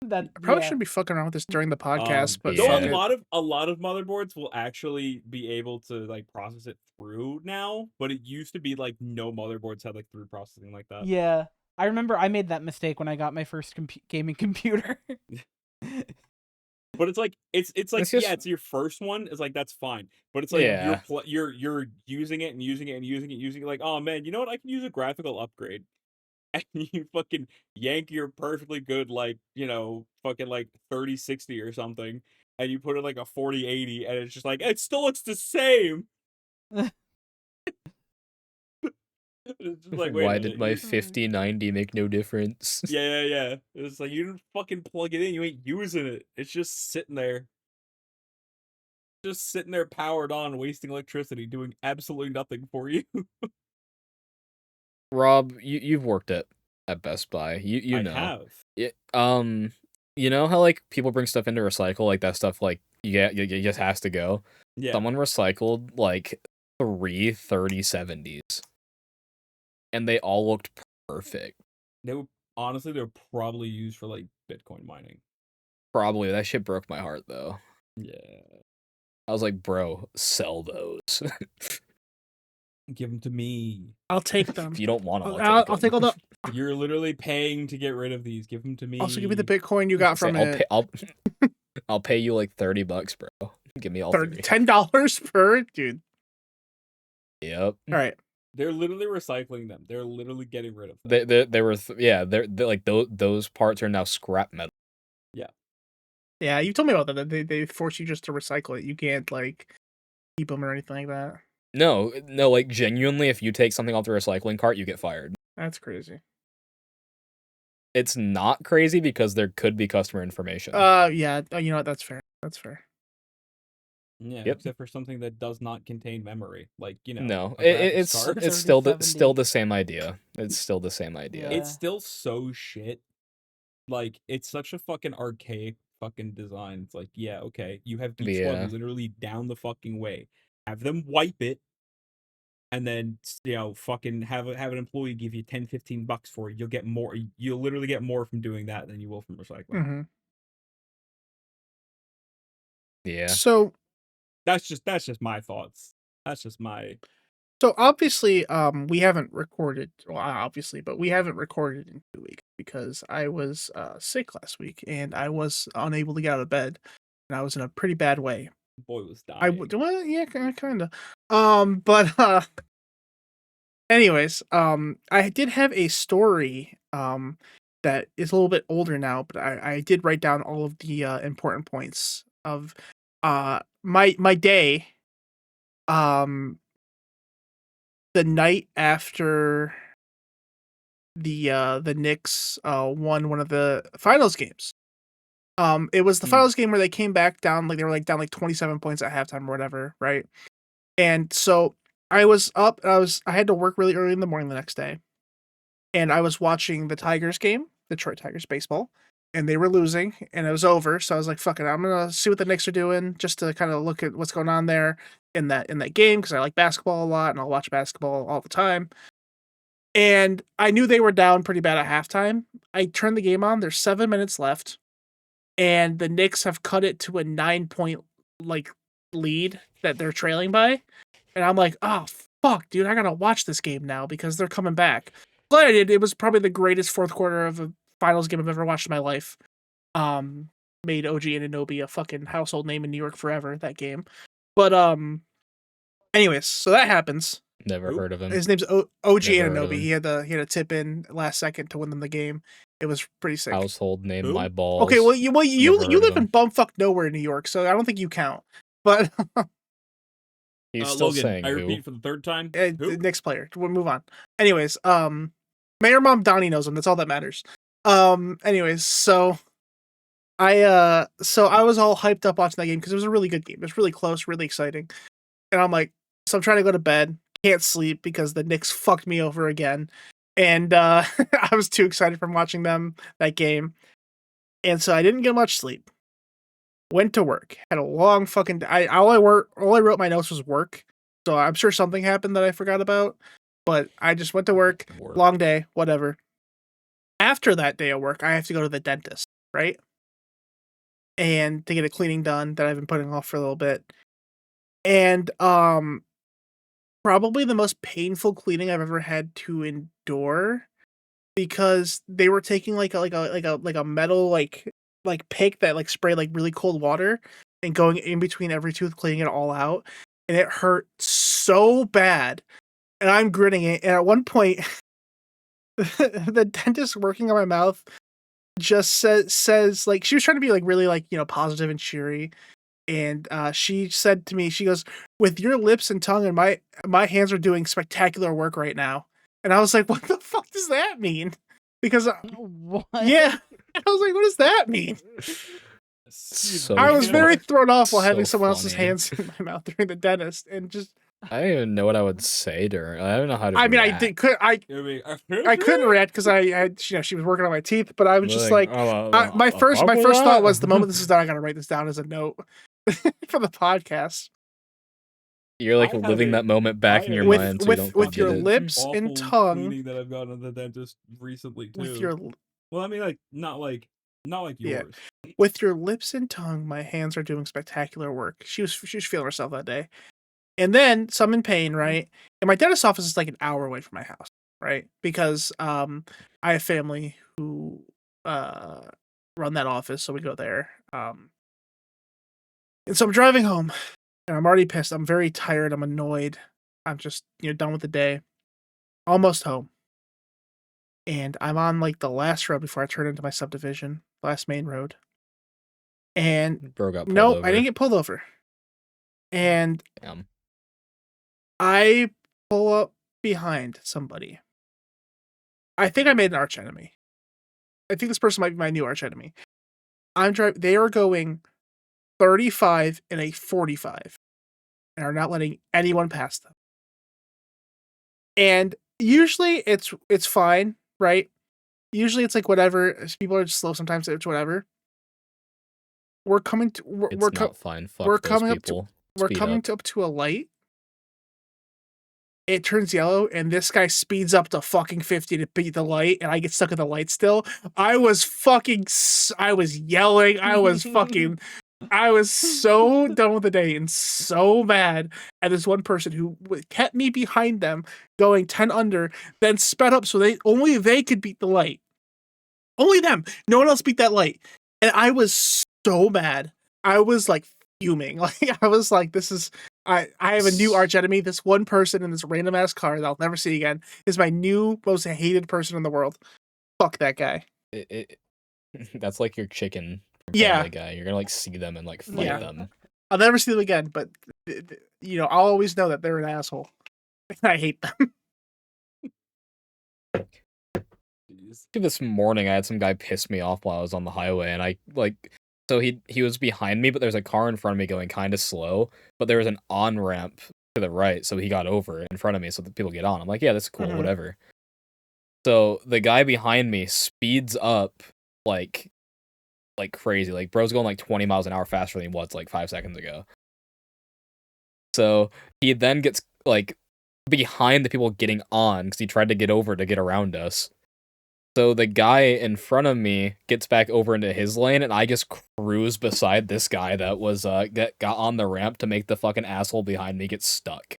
That I probably yeah. shouldn't be fucking around with this during the podcast, but so fuck yeah. it. a lot of motherboards will actually be able to like process it through now, but it used to be like no motherboards had like through processing like that. Yeah, I remember I made that mistake when I got my first gaming computer. But it's like it's like It's just- yeah, it's your first one. It's like that's fine, but it's like Yeah. you're using it and using it and using it. Like, oh man, you know what? I can use a graphical upgrade, and you fucking yank your perfectly good like fucking like 3060 or something, and you put it like a 4080, and it's just like it still looks the same. It's just like, wait a Why minute, did my you- 5090 make no difference? Yeah. It's like you didn't fucking plug it in. You ain't using it. It's just sitting there. Just sitting there powered on, wasting electricity, doing absolutely nothing for you. Rob, you've worked it. at Best Buy. You I know. have. You know how like people bring stuff in to recycle, like that stuff like you just has to go. Yeah. Someone recycled like 3 3070s, and they all looked perfect. They were probably used for like Bitcoin mining. Probably that shit broke my heart though. Yeah. I was like, bro, sell those. Give them to me. I'll take them. If you don't want them, I'll take all the. You're literally paying to get rid of these. Give them to me. Also, give me the Bitcoin you got from it. I'll pay you like $30, bro. Give me all three. $10 per dude. Yep. All right. They're literally recycling them. They're literally getting rid of them. They were they're like those parts are now scrap metal. Yeah, you told me about that. They force you just to recycle it. You can't like keep them or anything like that. No, like genuinely, if you take something off the recycling cart, you get fired. That's crazy. It's not crazy because there could be customer information. Yeah. You know what? That's fair. That's fair. Yeah, Yep. except for something that does not contain memory, like No, a graphics it's card. it's still the 3070. same idea. It's still the same idea. Yeah. It's still so shit. Like it's such a fucking archaic fucking design. It's like, yeah, okay, you have Geek Yeah. Squad literally down the fucking way. Have them wipe it, and then fucking have an employee give you $10-15 for it. You'll get more. You'll literally get more from doing that than you will from recycling. Mm-hmm. Yeah. So That's just my thoughts. That's just my. So obviously, we haven't recorded. Well, obviously, but we haven't recorded in 2 weeks because I was sick last week and I was unable to get out of bed, and I was in a pretty bad way. Boy was dying. Well, yeah, kind of. But anyways, I did have a story that is a little bit older now, but I did write down all of the important points of my day. The night after the Knicks won one of the finals games. It was the finals game where they came back down, like they were like down like 27 points at halftime or whatever, right? And so I was up, I had to work really early in the morning the next day, and I was watching the Tigers game, Detroit Tigers baseball, and they were losing, and it was over. So I was like, "Fuck it, I'm gonna see what the Knicks are doing, just to kind of look at what's going on there in that game because I like basketball a lot and I'll watch basketball all the time." And I knew they were down pretty bad at halftime. I turned the game on. There's 7 minutes left, and the Knicks have cut it to a 9-point like lead that they're trailing by. And I'm like, "Oh fuck, dude, I gotta watch this game now because they're coming back." Glad I did. It was probably the greatest fourth quarter of a finals game I've ever watched in my life. Made OG Anunoby a fucking household name in New York forever, that game. But anyways, so that happens. Never heard of him. His name's OG Never heard of Anunoby. him. He had a tip in last second to win them the game. It was pretty sick. Household name Who? my balls. Okay, well you Never heard live of in him. bumfuck nowhere in New York, so I don't think you count. But He's still Logan, saying I who. repeat for the third time. the Who? next player. We'll move on. Anyways, Mayor Mom Donnie knows him. That's all that matters. Anyways, so I was all hyped up watching that game because it was a really good game. It was really close, really exciting. And I'm like, so I'm trying to go to bed, can't sleep because the Knicks fucked me over again. And I was too excited from watching that game. And so I didn't get much sleep. Went to work. Had a long fucking day. All I wrote my notes was work. So I'm sure something happened that I forgot about. But I just went to work. Long day, whatever. After that day of work, I have to go to the dentist, right? And to get a cleaning done that I've been putting off for a little bit. And probably the most painful cleaning I've ever had to endure, because they were taking like a metal like pick that like sprayed like really cold water and going in between every tooth, cleaning it all out, and it hurt so bad. And I'm gritting it, and at one point the dentist working on my mouth just says like, she was trying to be like really like, positive and cheery, and she said to me, she goes, "With your lips and tongue and my hands are doing spectacular work right now." And I was like, what the fuck does that mean? Because What? yeah, I was like, what does that mean? So I was very thrown off while having so someone else's funny. hands in my mouth during the dentist, and just I don't even know what I would say to her. I don't know how to. I mean, react. I couldn't react because she was working on my teeth, but I was just like, my first fuck with thought that? was the moment this is done, I gotta write this down as a note for the podcast. You're like I have living a- that moment back I in your have- mind, so you don't with forget your it. lips Awful and tongue, cleaning that I've gotten at the dentist recently too. with your Well, I mean, like not like Yeah. yours. with your lips and tongue, my hands are doing spectacular work. She was feeling herself that day. And then some in pain, right? And my dentist office is like an hour away from my house, right? Because I have family who run that office, so we go there. And so I'm driving home and I'm already pissed. I'm very tired. I'm annoyed. I'm just, done with the day. Almost home. And I'm on like the last road before I turn into my subdivision, last main road. And Bro got pulled no, over. I didn't get pulled over. And Damn. I pull up behind somebody. I think I made an arch enemy. I think this person might be my new arch enemy. I'm driving. They are going 35 in a 45 and are not letting anyone pass them. And usually it's fine, right? Usually it's like whatever. People are just slow sometimes. It's whatever. We're coming to. It's not fine. Fuck we're those coming up to- people. We're Speed coming up. up to a light. It turns yellow, and this guy speeds up to fucking 50 to beat the light, and I get stuck in the light still. I was yelling. I was so done with the day and so mad at this one person who kept me behind them going 10 under, then sped up so only they could beat the light. Only them. No one else beat that light. And I was so mad. I was like fuming. Like I was like, I have a new arch enemy. This one person in this random ass car that I'll never see again is my new most hated person in the world. Fuck that guy. That's like your chicken from Yeah. Family Guy. You're gonna like see them and like fight Yeah. them. I'll never see them again, but I'll always know that they're an asshole. I hate them. Jeez. This morning I had some guy piss me off while I was on the highway, and I so he was behind me, but there's a car in front of me going kind of slow, but there was an on ramp to the right, so he got over in front of me so that people get on. I'm like, yeah, that's cool, Mhm. whatever. So the guy behind me speeds up like crazy. Like bro's going like 20 miles an hour faster than he was like 5 seconds ago. So he then gets like behind the people getting on because he tried to get over to get around us. So the guy in front of me gets back over into his lane, and I just cruise beside this guy that was got on the ramp to make the fucking asshole behind me get stuck.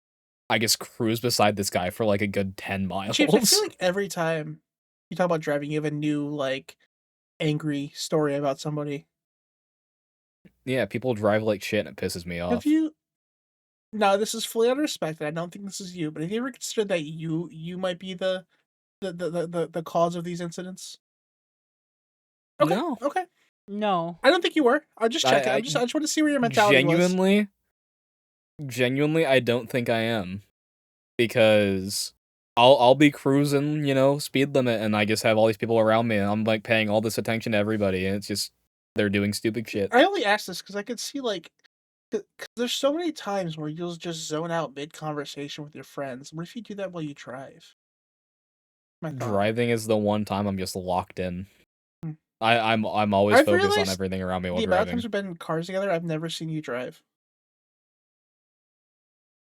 I just cruise beside this guy for like a good 10 miles. Chief, I feel like every time you talk about driving, you have a new like angry story about somebody. Yeah, people drive like shit and it pisses me off. Have you? No, this is fully unrespected. I don't think this is you, but have you ever considered that you might be the cause of these incidents? Okay. No. Okay. No. I don't think you were. I'll just check it. I I just want to see where your mentality was. Genuinely, I don't think I am, because I'll be cruising, speed limit, and I just have all these people around me, and I'm like paying all this attention to everybody, and it's just they're doing stupid shit. I only asked this because I could see like, cause there's so many times where you'll just zone out mid conversation with your friends. What if you do that while you drive? My thought. Driving is the one time I'm just locked in. Hmm. I'm always I've focused on realized everything around me while The amount of driving. times we've been in cars together, I've never seen you drive.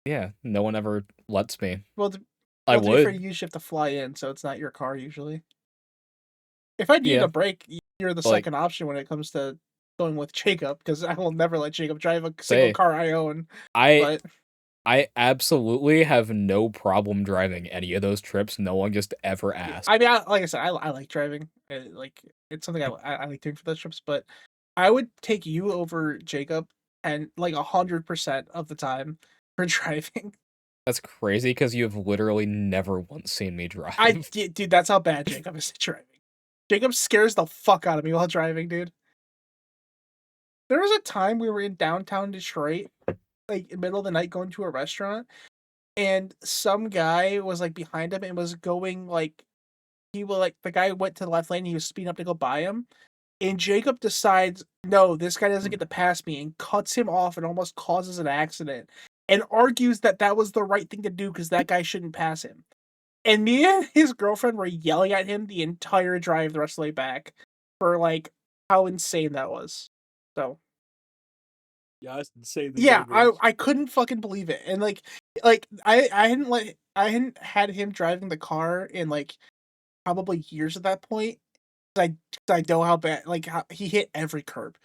Yeah, no one ever lets me. Well, I to be fair, would. you usually have to fly in, so it's not your car usually. If I need Yeah. a break, you're the Like- second option when it comes to going with Jacob, because I will never let Jacob drive a Say, single car I own. I But absolutely have no problem driving any of those trips. No one just ever asked. I mean, like I said, I like driving. Like it's something I like doing for those trips. But I would take you over Jacob, and like 100% of the time for driving. That's crazy because you have literally never once seen me drive. Dude, that's how bad Jacob is at driving. Jacob scares the fuck out of me while driving, dude. There was a time we were in downtown Detroit, like in the middle of the night, going to a restaurant, and some guy was like behind him and was going like the guy went to the left lane and he was speeding up to go by him. And Jacob decides, no, this guy doesn't get to pass me, and cuts him off and almost causes an accident. and argues that that was the right thing to do because that guy shouldn't pass him. And me and his girlfriend were yelling at him the entire drive the rest of the way back for like how insane that was. So Yeah, that's insane. yeah, I couldn't fucking believe it. And like I hadn't had him driving the car in like probably years at that point. I know how bad how he hit every curb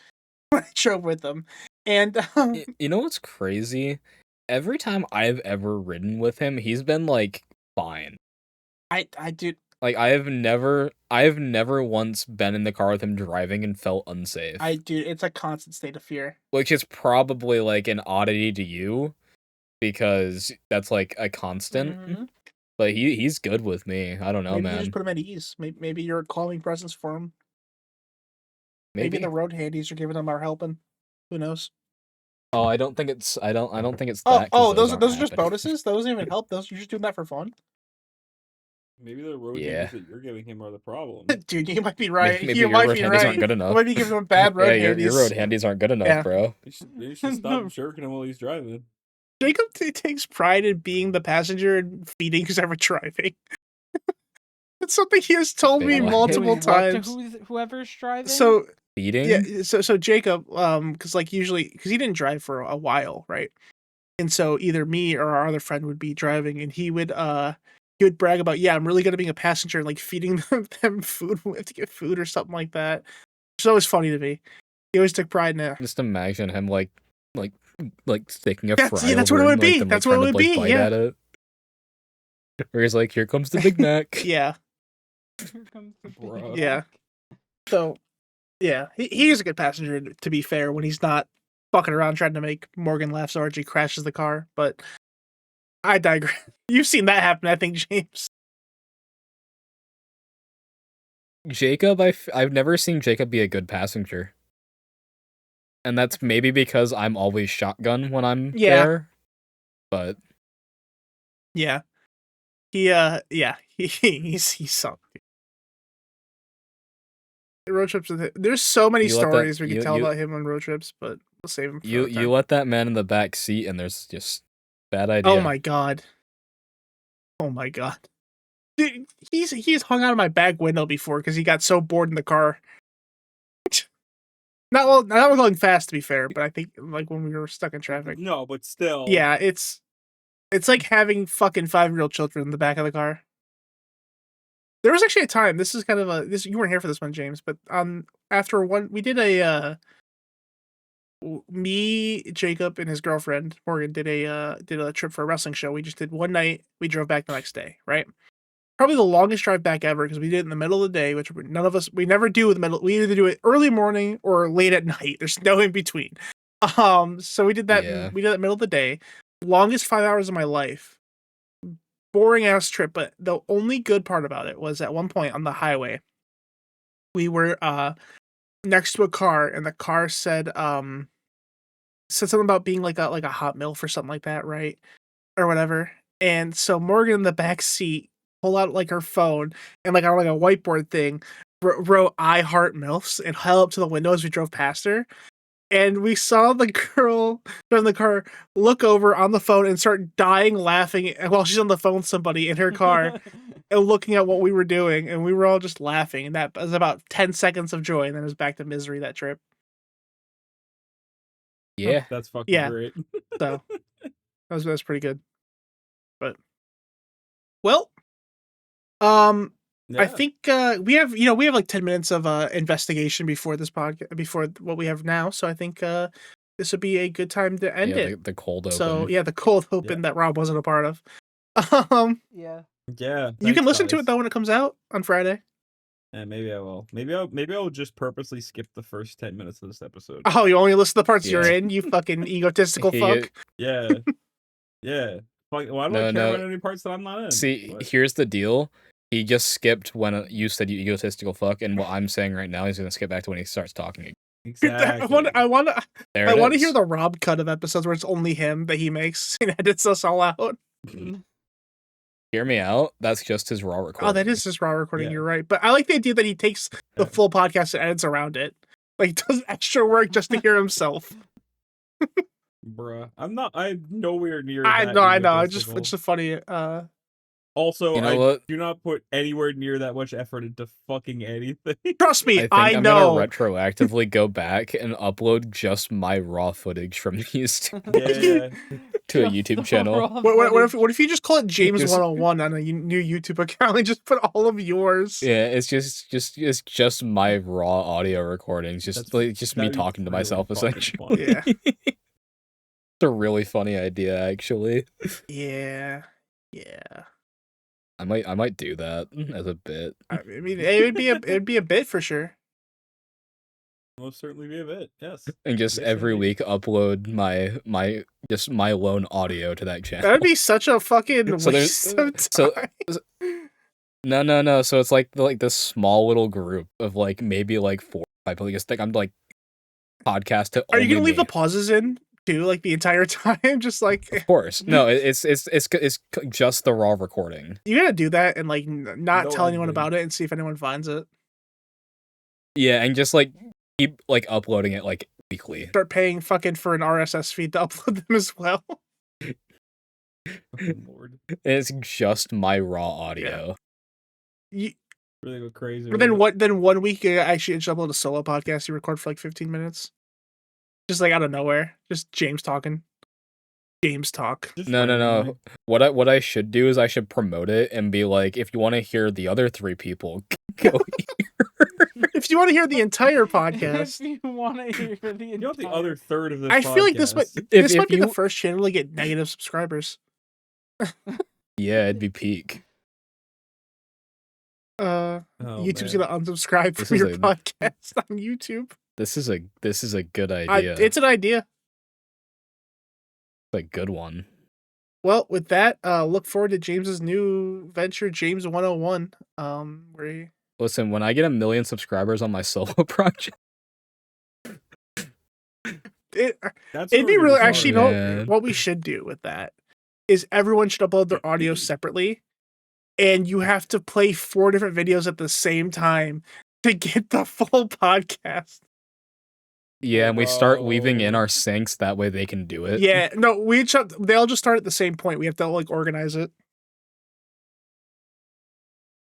when I drove with him. And You know what's crazy? Every time I've ever ridden with him, he's been like fine. I do. Like I've never once been in the car with him driving and felt unsafe. It's a constant state of fear. Which is probably like an oddity to you because that's like a constant. Mm-hmm. But he's good with me. I don't know, Maybe man. you just put him at ease. Maybe you're a calming presence for him. Maybe the road handies are giving him our helping. Who knows? Oh, I don't think it's that. Those are just happening. bonuses. Those don't even help. You're just doing that for fun. Maybe the road handies that you're giving him are the problem. Dude, you might be right. Maybe you your might road be handies right. aren't good enough. You might be giving him bad road handies. Your road handies aren't good enough, bro. You should stop jerking him while he's driving. Jacob takes pride in being the passenger and feeding who's ever driving. It's something he has told me multiple times. Whoever's driving. So feeding. Yeah. So Jacob, because usually because he didn't drive for a while, right? And so either me or our other friend would be driving, and he would brag about, I'm really good at being a passenger and like feeding them food. We have to get food or something like that. It's always funny to me. He always took pride in it. Just imagine him like sticking a fry. Yeah, that's what it would be. That's what it would be. Yeah. At it. Where he's like, "Here comes the Big Mac." Yeah. Here comes the Big Mac. Yeah. So, yeah, he is a good passenger. To be fair, when he's not fucking around trying to make Morgan laugh so hard she crashes the car. But I digress. You've seen that happen, I think, James. Jacob, I've never seen Jacob be a good passenger. And that's maybe because I'm always shotgun when I'm there. But yeah. He's something. Road trips with him. There's so many stories we could tell about him on road trips, but we'll save them for you let that man in the back seat and there's just bad idea. Oh my god. Dude, he's hung out of my back window before because he got so bored in the car. Not going fast, to be fair, but I think like when we were stuck in traffic. No, but still. Yeah, it's like having fucking 5-year-old children in the back of the car. There was actually a time. This is kind of you weren't here for this one, James, but after one, we did me, Jacob, and his girlfriend Morgan did a trip for a wrestling show. We just did one night. We drove back the next day, right? Probably the longest drive back ever because we did it in the middle of the day, which we never do in the middle. We either do it early morning or late at night. There's no in between. So we did that. Yeah. We did that middle of the day. Longest 5 hours of my life. Boring ass trip, but the only good part about it was at one point on the highway, we were next to a car, and the car said something about being like a hot MILF or something like that, right? Or whatever. And so Morgan in the back seat pulled out like her phone and like on like a whiteboard thing wrote "I heart MILFs" and held up to the window as we drove past her. And we saw the girl driving the car look over on the phone and start dying laughing while she's on the phone with somebody in her car and looking at what we were doing. And we were all just laughing. And that was about 10 seconds of joy. And then it was back to misery that trip. Yeah. That's fucking great. So that was pretty good. But, well, I think we have like 10 minutes of investigation before this podcast, before what we have now. So I think this would be a good time to end it. The cold open. So the cold open that Rob wasn't a part of. Yeah. You can listen to it though when it comes out on Friday. And maybe I will. Maybe I'll just purposely skip the first 10 minutes of this episode. Oh, you only listen to the parts you're in, you fucking egotistical fuck. Yeah. Why do I care about any parts that I'm not in? See, here's the deal. He just skipped when you said you egotistical fuck, and what I'm saying right now, he's gonna skip back to when he starts talking again. Exactly. I want to hear the Rob cut of episodes where it's only him that he makes and edits us all out. Hear me out. That's just his raw recording. Oh, that is just raw recording. Yeah. You're right, but I like the idea that he takes the full podcast and edits around it. Like, does extra work just to hear himself. Bruh. I'm nowhere near I that know. It's egotistical. just funny. Also, You know I what? do not put anywhere near that much effort into fucking anything. Trust me, I think I I'm know. gonna retroactively go back and upload just my raw footage from these to Yeah. a Just YouTube the channel. raw What footage. if you just call it James Just- 101 on a new YouTube account and just put all of yours? Yeah, it's just my raw audio recordings, just me that'd be talking to really myself fucking essentially. Yeah. It's a really funny idea, actually. Yeah. I might do that as a bit. I mean, it'd be a bit for sure. Most certainly be a bit. Yes. And just Yes, every indeed. week upload my lone audio to that channel. That'd be such a fucking So there's- waste of so- time. No. So it's like this small little group of like maybe like 4 or 5 people. Just think I'm like podcast to Are you only gonna leave me. the pauses in too, like the entire time? Just like Of course, no. It's just the raw recording. you gotta do that and like not No tell anyone editing. about it and see if anyone finds it. Yeah, and just like keep like uploading it like weekly. Start paying fucking for an RSS feed to upload them as well. Fucking Lord. And it's just my raw audio. You, Really go crazy. but then 1 week actually just upload a solo podcast you record for like 15 minutes. Just like out of nowhere. Just James talking. James talk. No. What I should do is I should promote it and be like, if you want to hear the other 3 people, go If you want to hear the entire podcast, If you want to hear the You know the entire- other third of this I feel like this might podcast? this might if be the you- first channel to get negative subscribers. Yeah, it'd be peak. Oh, YouTube's man. gonna unsubscribe This from is your a- podcast on YouTube. This is a good idea. It's an idea. It's a good one. Well, with that, look forward to James's new venture, James 101. Where he... Listen, when I get 1 million subscribers on my solo project, That's it'd be where we're really gonna actually start. Man. what we should do with that is everyone should upload their audio separately, and you have to play 4 different videos at the same time to get the full podcast. yeah, and we start weaving in Bro. our syncs that way they can do it. Yeah, no, they all just start at the same point. We have to like organize it.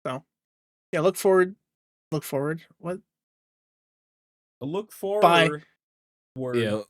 So, yeah, look forward. What? Look forward. Bye. Word. Yeah,